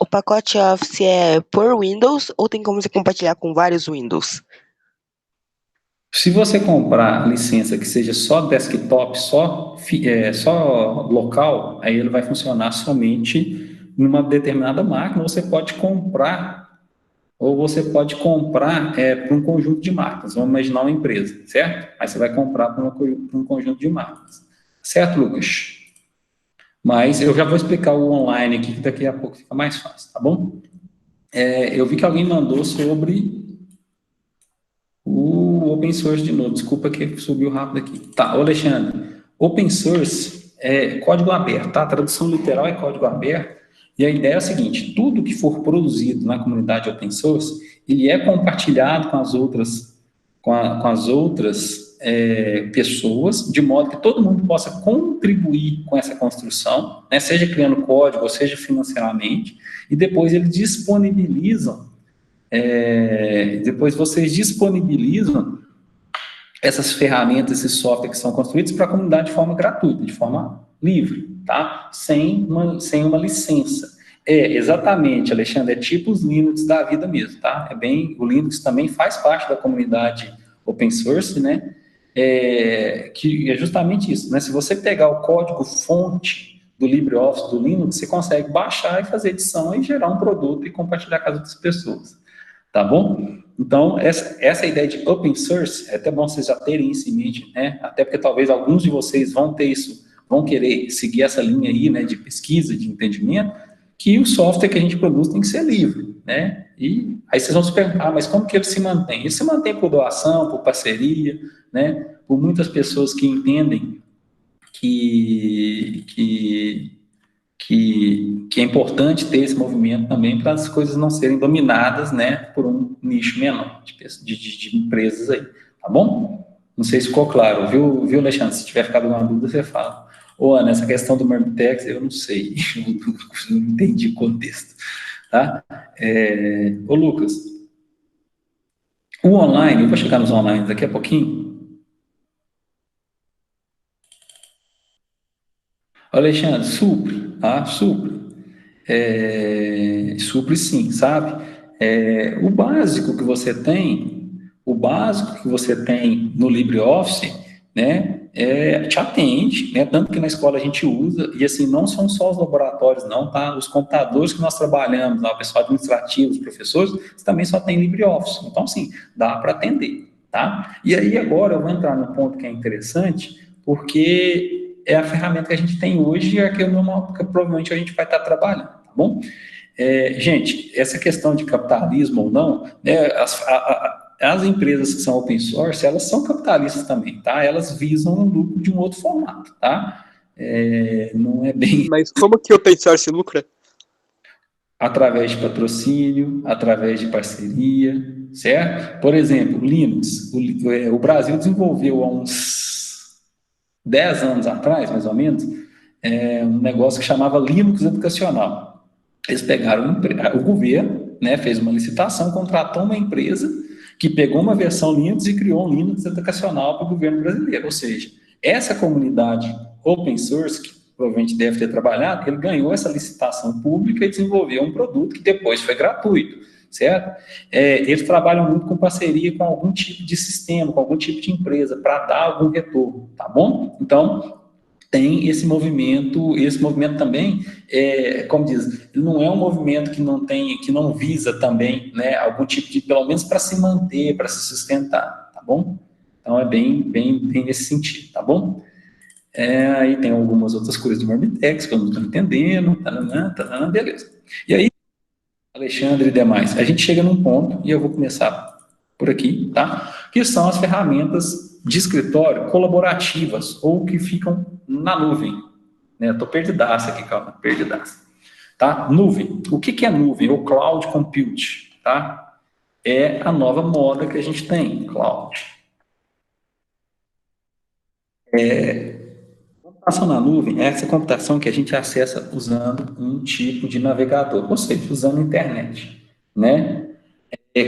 Speaker 3: o pacote Office é por Windows ou tem como você compartilhar com vários Windows?
Speaker 1: Se você comprar a licença que seja só desktop, só local, aí ele vai funcionar somente numa determinada máquina. Você pode comprar, ou você pode comprar para um conjunto de máquinas. Vamos imaginar uma empresa, certo? Aí você vai comprar para um conjunto de máquinas. Certo, Lucas? Mas eu já vou explicar o online aqui, que daqui a pouco fica mais fácil, tá bom? Eu vi que alguém mandou sobre o open source de novo. Desculpa que subiu rápido aqui. Tá, Alexandre. Open source é código aberto, tá? A tradução literal é código aberto. E a ideia é a seguinte: tudo que for produzido na comunidade open source, ele é compartilhado com as outras, pessoas, de modo que todo mundo possa contribuir com essa construção, né? Seja criando código, ou seja financeiramente, e depois eles disponibilizam. Depois vocês disponibilizam essas ferramentas, esses softwares que são construídos para a comunidade de forma gratuita, de forma livre, tá? Sem uma licença. Exatamente, Alexandre, é tipo os Linux da vida mesmo, tá? O Linux também faz parte da comunidade open source, né? Que é justamente isso, né? Se você pegar o código fonte do LibreOffice, do Linux, você consegue baixar e fazer edição e gerar um produto e compartilhar com as outras pessoas. Tá bom? Então, essa ideia de open source, é até bom vocês já terem isso em mente, né? Até porque talvez alguns de vocês vão ter isso, vão querer seguir essa linha aí, né, de pesquisa, de entendimento, que o software que a gente produz tem que ser livre, né? E aí vocês vão se perguntar, mas como que ele se mantém? Ele se mantém por doação, por parceria, né? Por muitas pessoas que entendem que é importante ter esse movimento também para as coisas não serem dominadas, né, por um nicho menor de empresas aí, tá bom? Não sei se ficou claro, viu, Alexandre? Se tiver ficado alguma dúvida, você fala. Ana, essa questão do Marmitex, eu não sei, eu não entendi o contexto, tá? Lucas, o online, eu vou chegar nos online daqui a pouquinho. Alexandre, supre, tá? Supre. Supre sim, sabe? O básico que você tem no LibreOffice, né, te atende, né, tanto que na escola a gente usa, e assim, não são só os laboratórios não, tá? Os computadores que nós trabalhamos, lá, o pessoal administrativo, os professores, também só tem LibreOffice, então assim, dá para atender, tá? E aí agora eu vou entrar num ponto que é interessante, porque é a ferramenta que a gente tem hoje e é que provavelmente a gente vai estar trabalhando, tá bom? Gente, essa questão de capitalismo ou não, né, as empresas que são open source, elas são capitalistas também, tá? Elas visam um lucro de um outro formato, tá? Não é bem...
Speaker 6: Mas como que o open source lucra?
Speaker 1: Através de patrocínio, através de parceria, certo? Por exemplo, o Linux, o Brasil desenvolveu há uns 10 anos atrás, mais ou menos, um negócio que chamava Linux Educacional. Eles pegaram o governo, né, fez uma licitação, contratou uma empresa que pegou uma versão Linux e criou um Linux educacional para o governo brasileiro. Ou seja, essa comunidade open source, que provavelmente deve ter trabalhado, ele ganhou essa licitação pública e desenvolveu um produto que depois foi gratuito, certo? Eles trabalham muito com parceria com algum tipo de sistema, com algum tipo de empresa, para dar algum retorno, tá bom? Então, tem esse movimento também, como diz, não é um movimento que não visa também, né, algum tipo de, pelo menos para se manter, para se sustentar, tá bom? Então é bem nesse sentido, tá bom? Aí tem algumas outras coisas do Marmitex que eu não estou entendendo, beleza. E aí, Alexandre e demais, a gente chega num ponto, e eu vou começar por aqui, tá? Que são as ferramentas de escritório colaborativas, ou que ficam na nuvem, né? Eu tô perdidaço aqui, calma, perdidaço. Tá? Nuvem. O que é nuvem? Ou cloud compute, tá? É a nova moda que a gente tem, cloud. Computação na nuvem é essa computação que a gente acessa usando um tipo de navegador, ou seja, usando a internet, né?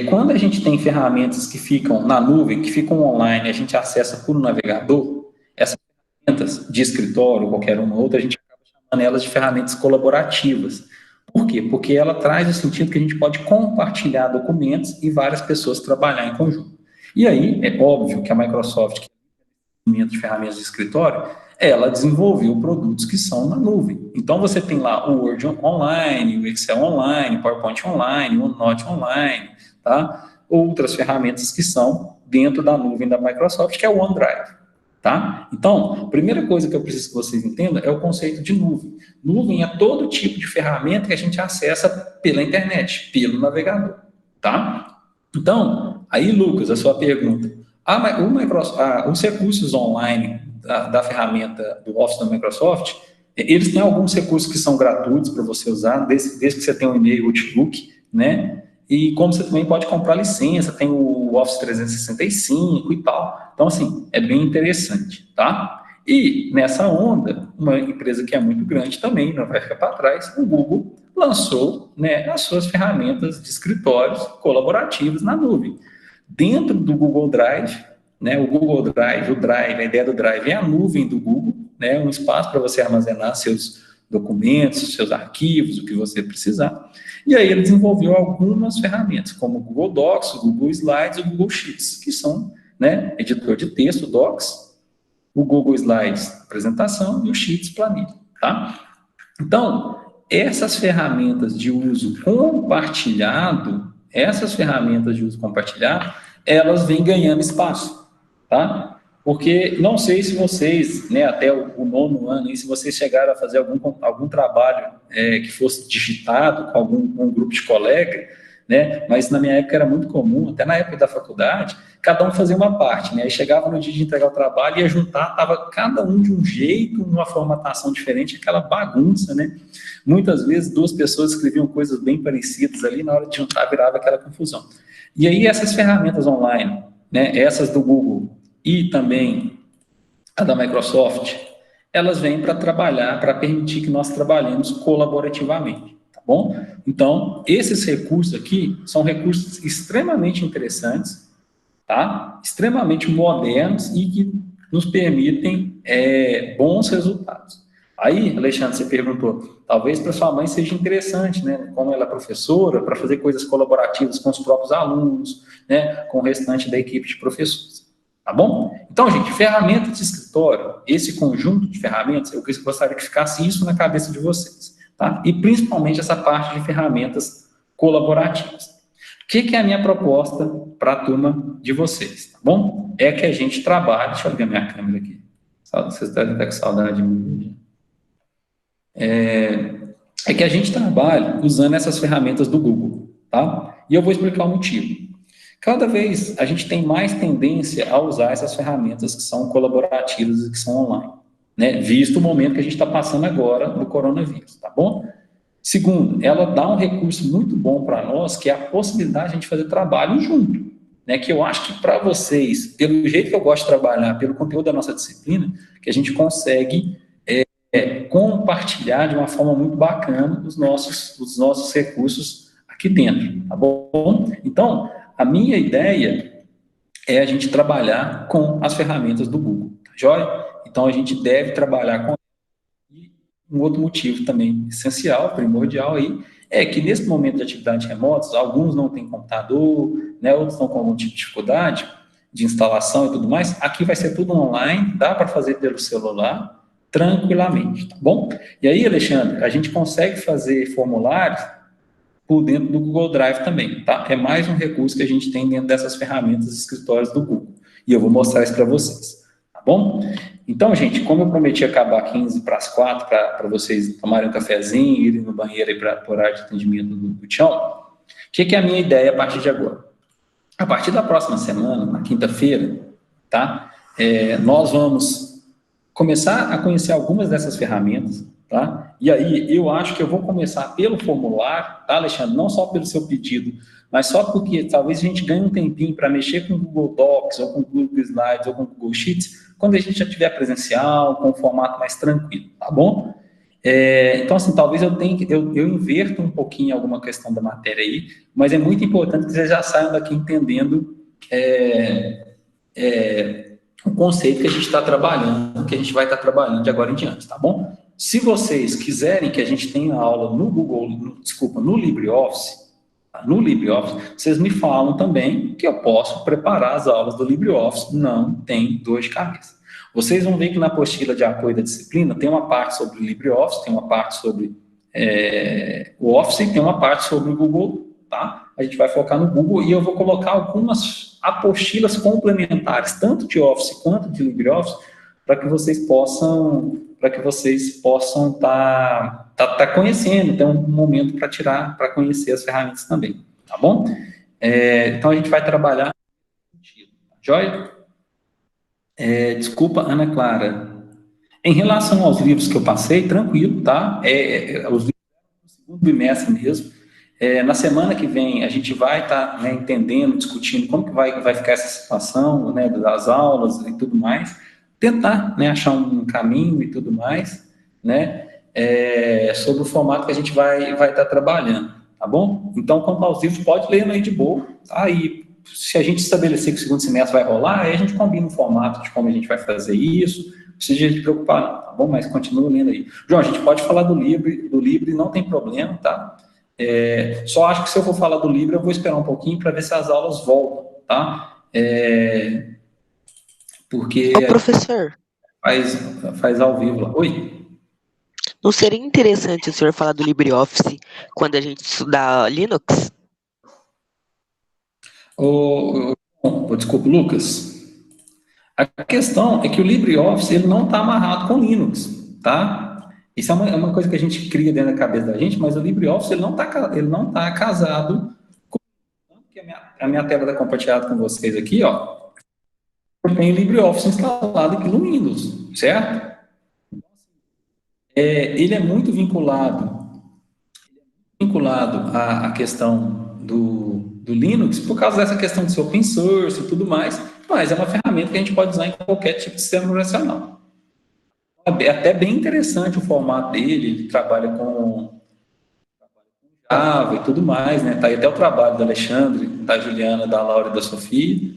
Speaker 1: Quando a gente tem ferramentas que ficam na nuvem, que ficam online, a gente acessa por um navegador, essas ferramentas de escritório, qualquer uma outra, a gente acaba chamando elas de ferramentas colaborativas. Por quê? Porque ela traz o sentido que a gente pode compartilhar documentos e várias pessoas trabalhar em conjunto. E aí, é óbvio que a Microsoft, que tem de ferramentas de escritório, ela desenvolveu produtos que são na nuvem. Então, você tem lá o Word online, o Excel online, o PowerPoint online, o OneNote online, tá? Outras ferramentas que são dentro da nuvem da Microsoft, que é o OneDrive, tá? Então, a primeira coisa que eu preciso que vocês entendam é o conceito de nuvem. Nuvem é todo tipo de ferramenta que a gente acessa pela internet, pelo navegador, tá? Então, aí, Lucas, a sua pergunta. Os recursos online da ferramenta do Office da Microsoft, eles têm alguns recursos que são gratuitos para você usar, desde que você tenha um e-mail Outlook, né? E como você também pode comprar licença, tem o Office 365 e tal. Então, assim, é bem interessante, tá? E nessa onda, uma empresa que é muito grande também, não vai ficar para trás, o Google lançou, né, as suas ferramentas de escritórios colaborativos na nuvem. Dentro do Google Drive, né, o Google Drive, a ideia do Drive é a nuvem do Google, né, um espaço para você armazenar seus documentos, seus arquivos, o que você precisar. E aí ele desenvolveu algumas ferramentas, como o Google Docs, o Google Slides e o Google Sheets, que são, né, editor de texto, Docs, o Google Slides, apresentação, e o Sheets, planilha, tá? Então, essas ferramentas de uso compartilhado, elas vêm ganhando espaço, tá? Porque não sei se vocês, né, até o 9º ano, se vocês chegaram a fazer algum trabalho que fosse digitado com um grupo de colega, né, mas na minha época era muito comum, até na época da faculdade, cada um fazia uma parte, né, aí chegava no dia de entregar o trabalho, ia juntar, estava cada um de um jeito, numa formatação diferente, aquela bagunça, né, muitas vezes 2 pessoas escreviam coisas bem parecidas ali, na hora de juntar virava aquela confusão. E aí essas ferramentas online, né, essas do Google, e também a da Microsoft, elas vêm para trabalhar, para permitir que nós trabalhemos colaborativamente, tá bom? Então, esses recursos aqui são recursos extremamente interessantes, tá? Extremamente modernos e que nos permitem bons resultados. Aí, Alexandre, você perguntou, talvez para sua mãe seja interessante, né? Como ela é professora, para fazer coisas colaborativas com os próprios alunos, né? Com o restante da equipe de professores. Tá bom? Então, gente, ferramentas de escritório, esse conjunto de ferramentas, eu gostaria que ficasse isso na cabeça de vocês, tá? E principalmente essa parte de ferramentas colaborativas. O que é a minha proposta para a turma de vocês, tá bom? É que a gente trabalhe, deixa eu ligar minha câmera aqui, vocês devem estar com saudade de mim. É que a gente trabalhe usando essas ferramentas do Google, tá? E eu vou explicar o motivo. Cada vez a gente tem mais tendência a usar essas ferramentas que são colaborativas e que são online, né? Visto o momento que a gente está passando agora do coronavírus, tá bom? Segundo, ela dá um recurso muito bom para nós, que é a possibilidade de a gente fazer trabalho junto, né? Que eu acho que para vocês, pelo jeito que eu gosto de trabalhar, pelo conteúdo da nossa disciplina, que a gente consegue compartilhar de uma forma muito bacana os nossos recursos aqui dentro, tá bom? Então, a minha ideia é a gente trabalhar com as ferramentas do Google, tá joia? Então, a gente deve trabalhar com... E um outro motivo também essencial, primordial aí, é que nesse momento de atividades remotas, alguns não têm computador, né, outros estão com algum tipo de dificuldade de instalação e tudo mais, aqui vai ser tudo online, dá para fazer pelo celular, tranquilamente, tá bom? E aí, Alexandre, a gente consegue fazer formulários por dentro do Google Drive também, tá? É mais um recurso que a gente tem dentro dessas ferramentas de escritórios do Google. E eu vou mostrar isso para vocês, tá bom? Então, gente, como eu prometi acabar 15 para as 4, para vocês tomarem um cafezinho, irem no banheiro aí para o horário de atendimento do Tião, o que é a minha ideia a partir de agora? A partir da próxima semana, na quinta-feira, tá? Nós vamos começar a conhecer algumas dessas ferramentas, tá? E aí, eu acho que eu vou começar pelo formulário, tá, Alexandre? Não só pelo seu pedido, mas só porque talvez a gente ganhe um tempinho para mexer com o Google Docs, ou com o Google Slides, ou com o Google Sheets, quando a gente já estiver presencial, com um formato mais tranquilo, tá bom? Então, assim, talvez eu inverto um pouquinho alguma questão da matéria aí, mas é muito importante que vocês já saiam daqui entendendo o conceito que a gente está trabalhando, que a gente vai estar trabalhando de agora em diante, tá bom? Se vocês quiserem que a gente tenha aula no LibreOffice, vocês me falam também que eu posso preparar as aulas do LibreOffice, não tem dor de cabeça. Vocês vão ver que na apostila de apoio da disciplina tem uma parte sobre o LibreOffice, tem uma parte sobre o Office e tem uma parte sobre o Google, tá? A gente vai focar no Google e eu vou colocar algumas apostilas complementares, tanto de Office quanto de LibreOffice, para que vocês possam tá conhecendo, ter um momento para conhecer as ferramentas também, tá bom? Então a gente vai trabalhar. Joia? Desculpa, Ana Clara. Em relação aos livros que eu passei, tranquilo, tá? Os livros do segundo bimestre mesmo. Na semana que vem, a gente vai estar entendendo, discutindo como que vai ficar essa situação, né, das aulas e tudo mais. Tentar, né, achar um caminho e tudo mais, né, sobre o formato que a gente vai estar trabalhando, tá bom? Então, quanto aos livros, pode ler aí de boa, tá? E se a gente estabelecer que o segundo semestre vai rolar, aí a gente combina o formato de como a gente vai fazer isso, não precisa de preocupar não, tá bom? Mas continua lendo aí. João, a gente pode falar do Libre, não tem problema, tá? Só acho que se eu for falar do Libre, eu vou esperar um pouquinho para ver se as aulas voltam, tá? Porque
Speaker 3: Ô, professor,
Speaker 1: faz ao vivo lá. Oi?
Speaker 3: não seria interessante o senhor falar do LibreOffice quando a gente estudar Linux?
Speaker 1: Desculpa, Lucas. A questão é que o LibreOffice ele não está amarrado com Linux, tá? Isso é uma coisa que a gente cria dentro da cabeça da gente, mas o LibreOffice ele não tá casado com a minha tela está compartilhada com vocês aqui, ó. Eu tenho LibreOffice instalado aqui no Windows, certo? Ele é muito vinculado à questão do Linux por causa dessa questão de ser open source e tudo mais, mas é uma ferramenta que a gente pode usar em qualquer tipo de sistema operacional. É até bem interessante o formato dele, ele trabalha com Java e tudo mais, né? Tá aí até o trabalho do Alexandre, da Juliana, da Laura e da Sofia.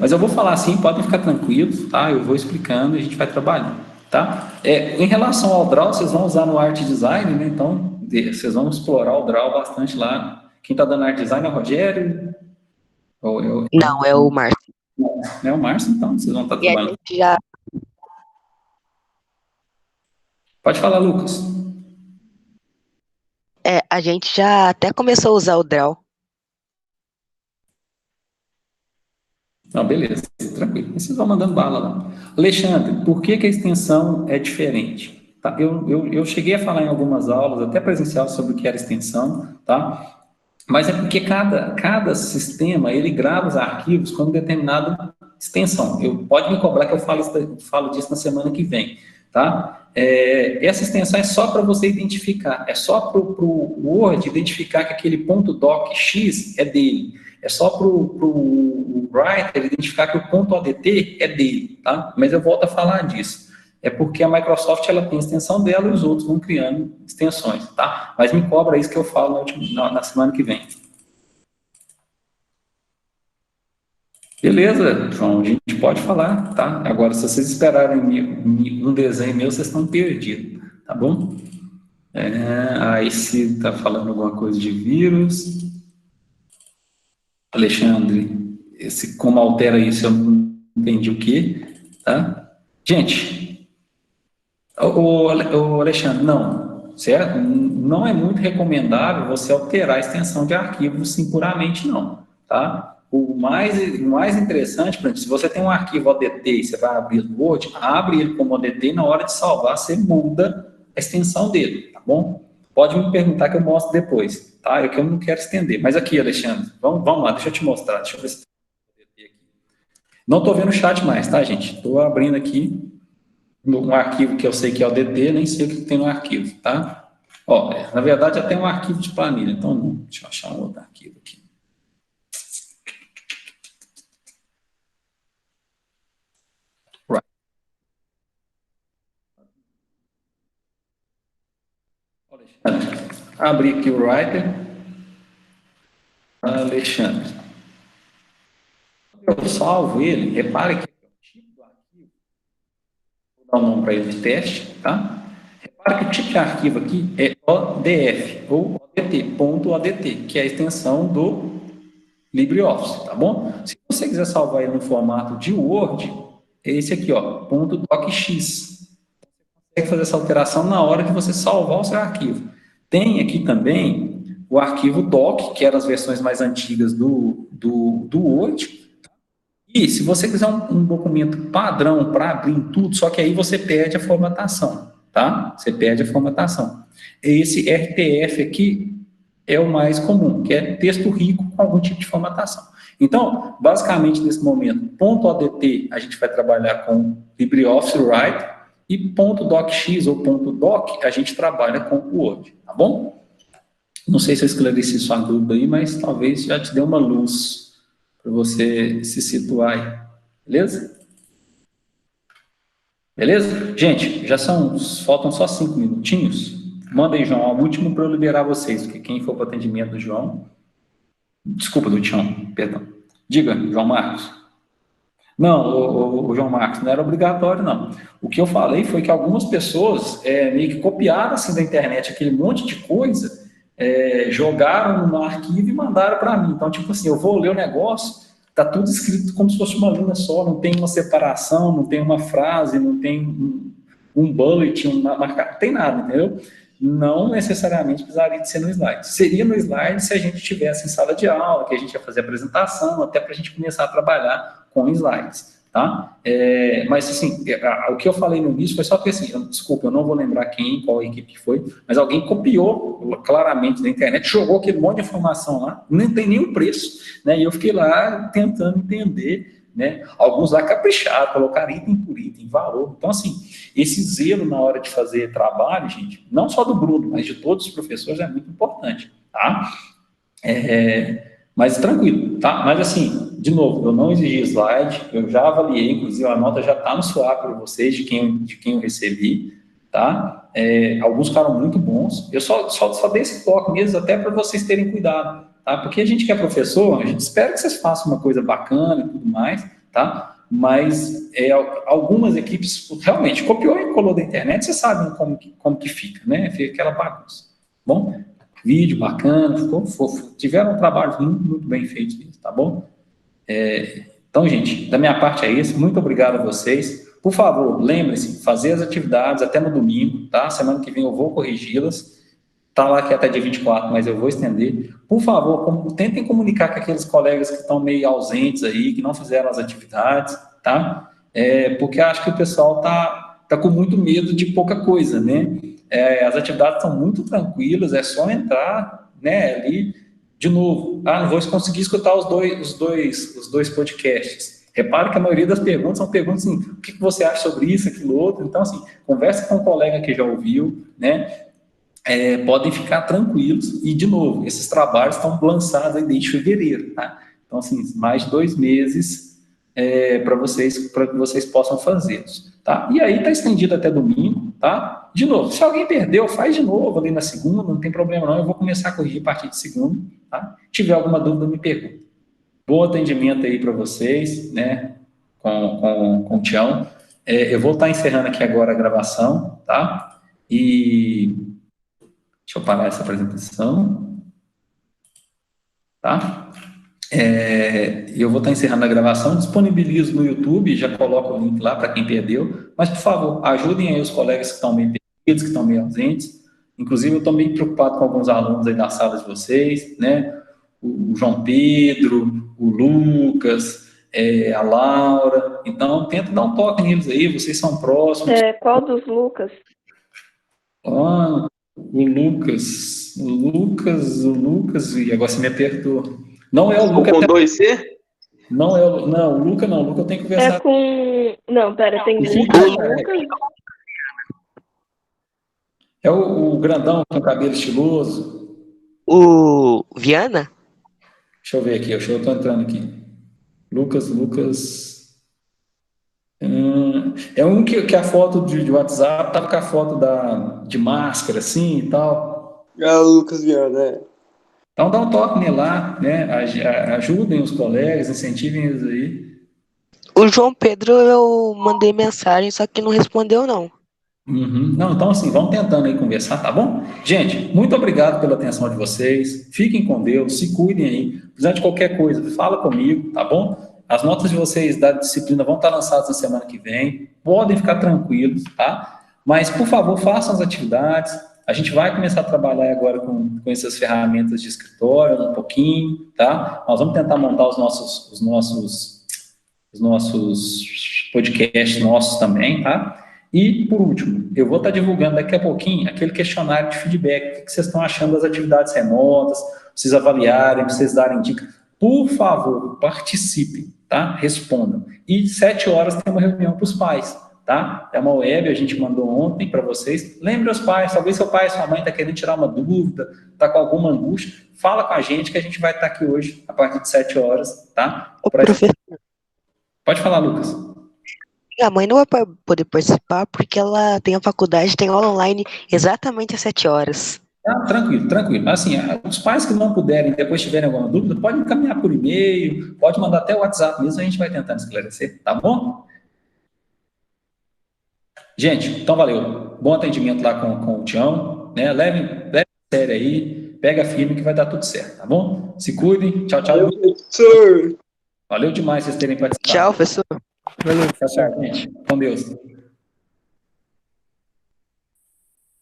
Speaker 1: Mas eu vou falar assim, podem ficar tranquilos, tá? Eu vou explicando e a gente vai trabalhando, tá? Em relação ao Draw, vocês vão usar no Art Design, né? Então, vocês vão explorar o Draw bastante lá. Quem tá dando Art Design é o Rogério?
Speaker 3: Não, é o Márcio.
Speaker 1: É o Márcio, então, vocês vão estar
Speaker 3: E a
Speaker 1: trabalhando.
Speaker 3: gente já,
Speaker 1: Pode falar, Lucas.
Speaker 3: a gente já até começou a usar o Draw.
Speaker 1: Não, beleza, tranquilo. Vocês vão mandando bala lá. Alexandre, por que a extensão é diferente? Tá? Eu cheguei a falar em algumas aulas, até presencial, sobre o que era extensão, tá? Mas é porque cada sistema, ele grava os arquivos com determinada extensão. Pode me cobrar que eu falo disso na semana que vem, tá? Essa extensão é só para você identificar, é só para o Word identificar que aquele ponto .docx é dele. É só para o Writer identificar que o ponto .odt é dele, tá? Mas eu volto a falar disso. É porque a Microsoft ela tem a extensão dela e os outros vão criando extensões, tá? Mas me cobra isso que eu falo na semana que vem. Beleza, João, a gente pode falar, tá? Agora, se vocês esperarem um desenho meu, vocês estão perdidos, tá bom? Aí se tá falando alguma coisa de vírus... Alexandre, como altera isso, eu não entendi o que, tá? Gente, o Alexandre, não, certo? Não é muito recomendável você alterar a extensão de arquivo assim puramente, não, tá? O mais interessante, por exemplo, se você tem um arquivo ODT e você vai abrir no Word, abre ele como ODT e na hora de salvar você muda a extensão dele, tá bom? Pode me perguntar que eu mostro depois, tá? É que eu não quero estender. Mas aqui, Alexandre, vamos lá, deixa eu te mostrar. Deixa eu ver se... Não estou vendo o chat mais, tá, gente? Estou abrindo aqui um arquivo que eu sei que é o DT, nem sei o que tem no arquivo, tá? Ó, na verdade, até um arquivo de planilha. Então, não, deixa eu achar um outro arquivo aqui. Alexandre, abri aqui o Writer. Alexandre. Eu salvo ele, repare que o tipo do arquivo, vou dar um nome para ele de teste, tá? Repare que o tipo de arquivo aqui é ODF, ou ODT, que é a extensão do LibreOffice, tá bom? Se você quiser salvar ele no formato de Word, é esse aqui, ó, .docx. Você consegue fazer essa alteração na hora de você salvar o seu arquivo. Tem aqui também o arquivo doc, que eram as versões mais antigas do Word. E se você quiser um documento padrão para abrir em tudo, só que aí você perde a formatação, tá? Você perde a formatação. Esse RTF aqui é o mais comum, que é texto rico com algum tipo de formatação. Então, basicamente, nesse momento, .odt a gente vai trabalhar com LibreOffice Writer e .docx ou .doc a gente trabalha com o Word, tá bom? Não sei se eu esclareci sua dúvida aí, mas talvez já te dê uma luz para você se situar aí. Beleza? Beleza? Gente, faltam só 5 minutinhos. Manda aí, João, o último para eu liberar vocês, porque quem for para o atendimento do João... Desculpa, do Tião, perdão. Diga, João Marcos. Não, o João Marcos, não era obrigatório, não. O que eu falei foi que algumas pessoas meio que copiaram assim da internet aquele monte de coisa, jogaram no arquivo e mandaram para mim. Então, tipo assim, eu vou ler o negócio, tá tudo escrito como se fosse uma linha só, não tem uma separação, não tem uma frase, não tem um bullet, uma marca, não tem nada, entendeu? Não necessariamente precisaria de ser no slide. Seria no slide se a gente estivesse em sala de aula, que a gente ia fazer apresentação, até para a gente começar a trabalhar com slides, tá? Mas, assim, o que eu falei no início foi só que, assim, desculpa, eu não vou lembrar qual equipe que foi, mas alguém copiou claramente da internet, jogou aquele monte de informação lá, não tem nenhum preço, né? E eu fiquei lá tentando entender, né? Alguns lá capricharam, colocaram item por item, valor. Então, assim, esse zelo na hora de fazer trabalho, gente, não só do Bruno, mas de todos os professores é muito importante, tá? Mas tranquilo, tá? Mas assim, de novo, eu não exigi slide, eu já avaliei, inclusive a nota já está no SWOT para vocês, de quem eu recebi, tá? Alguns ficaram muito bons, eu só dei esse toque mesmo, até para vocês terem cuidado, tá? Porque a gente que é professor, a gente espera que vocês façam uma coisa bacana e tudo mais, tá? Mas algumas equipes realmente copiou e colou da internet, vocês sabem como que fica, né? Fica aquela bagunça. Bom, vídeo bacana, ficou fofo. Tiveram um trabalho muito, muito bem feito mesmo, tá bom? Então, gente, da minha parte é isso. Muito obrigado a vocês. Por favor, lembre-se, fazer as atividades até no domingo, tá? Semana que vem eu vou corrigi-las. Tá lá que é até dia 24, mas eu vou estender. Por favor, tentem comunicar com aqueles colegas que estão meio ausentes aí, que não fizeram as atividades, tá? Porque acho que o pessoal tá com muito medo de pouca coisa, né? As atividades são muito tranquilas, é só entrar, né, ali, de novo. Não vou conseguir escutar os dois podcasts. Repare que a maioria das perguntas são perguntas assim, o que você acha sobre isso, aquilo, outro? Então, assim, conversa com um colega que já ouviu, né? Podem ficar tranquilos, e de novo, esses trabalhos estão lançados aí desde fevereiro, tá? Então, assim, mais de 2 meses para que vocês possam fazê-los, tá? E aí está estendido até domingo, tá? De novo, se alguém perdeu, faz de novo ali na segunda, não tem problema não, eu vou começar a corrigir a partir de segunda, tá? Se tiver alguma dúvida, me pergunta. Bom atendimento aí para vocês, né? Com o Tião. Eu vou estar encerrando aqui agora a gravação, tá? E deixa eu parar essa apresentação, tá? Eu vou estar encerrando a gravação, disponibilizo no YouTube, já coloco o link lá para quem perdeu, mas, por favor, ajudem aí os colegas que estão meio perdidos, que estão meio ausentes. Inclusive, eu estou meio preocupado com alguns alunos aí da sala de vocês, né? O João Pedro, o Lucas, a Laura. Então, tenta dar um toque neles aí, vocês são próximos.
Speaker 2: Qual dos Lucas?
Speaker 1: O Lucas, e agora você me apertou. Não é o Lucas.
Speaker 4: Com 2C?
Speaker 1: Não, o Lucas não. O Lucas eu tenho que conversar.
Speaker 2: Não, pera, tem Lucas.
Speaker 1: É o grandão com cabelo estiloso.
Speaker 3: O Viana?
Speaker 1: Deixa eu ver aqui, eu estou entrando aqui. Lucas. É um que a foto de WhatsApp tava com a foto de máscara, assim, e tal.
Speaker 6: Ah, o Lucas Viana, é.
Speaker 1: Então dá um toque nele lá, né? Ajudem os colegas, incentivem eles aí.
Speaker 3: O João Pedro eu mandei mensagem, só que não respondeu, não.
Speaker 1: Uhum. Não, então assim, vamos tentando aí conversar, tá bom? Gente, muito obrigado pela atenção de vocês. Fiquem com Deus, se cuidem aí. Se precisar de qualquer coisa, fala comigo, tá bom? As notas de vocês da disciplina vão estar lançadas na semana que vem. Podem ficar tranquilos, tá? Mas, por favor, façam as atividades. A gente vai começar a trabalhar agora com essas ferramentas de escritório, um pouquinho, tá? Nós vamos tentar montar os nossos podcasts nossos também, tá? E, por último, eu vou estar divulgando daqui a pouquinho aquele questionário de feedback. O que vocês estão achando das atividades remotas? Vocês avaliarem, vocês darem dicas. Por favor, participem, tá? Respondam. E 7 horas tem uma reunião para os pais, tá? É uma web, a gente mandou ontem para vocês. Lembre os pais, talvez seu pai e sua mãe estão querendo tirar uma dúvida, está com alguma angústia, fala com a gente que a gente vai estar aqui hoje, a partir de 7 horas, tá?
Speaker 3: Professor,
Speaker 1: Pode falar, Lucas.
Speaker 3: minha mãe não vai poder participar porque ela tem a faculdade, tem aula online exatamente às 7 horas.
Speaker 1: Ah, tranquilo, tranquilo. Assim, os pais que não puderem, depois tiverem alguma dúvida, pode encaminhar por e-mail, pode mandar até o WhatsApp mesmo, a gente vai tentando esclarecer, tá bom? Gente, então valeu. Bom atendimento lá com o Tião, né? Leve a sério aí, pega firme que vai dar tudo certo, tá bom? Se cuidem, tchau, tchau.
Speaker 6: Valeu, professor.
Speaker 1: Valeu demais vocês terem participado.
Speaker 3: Tchau, professor.
Speaker 5: Valeu,
Speaker 1: Tchau, tchau, gente. Com Deus.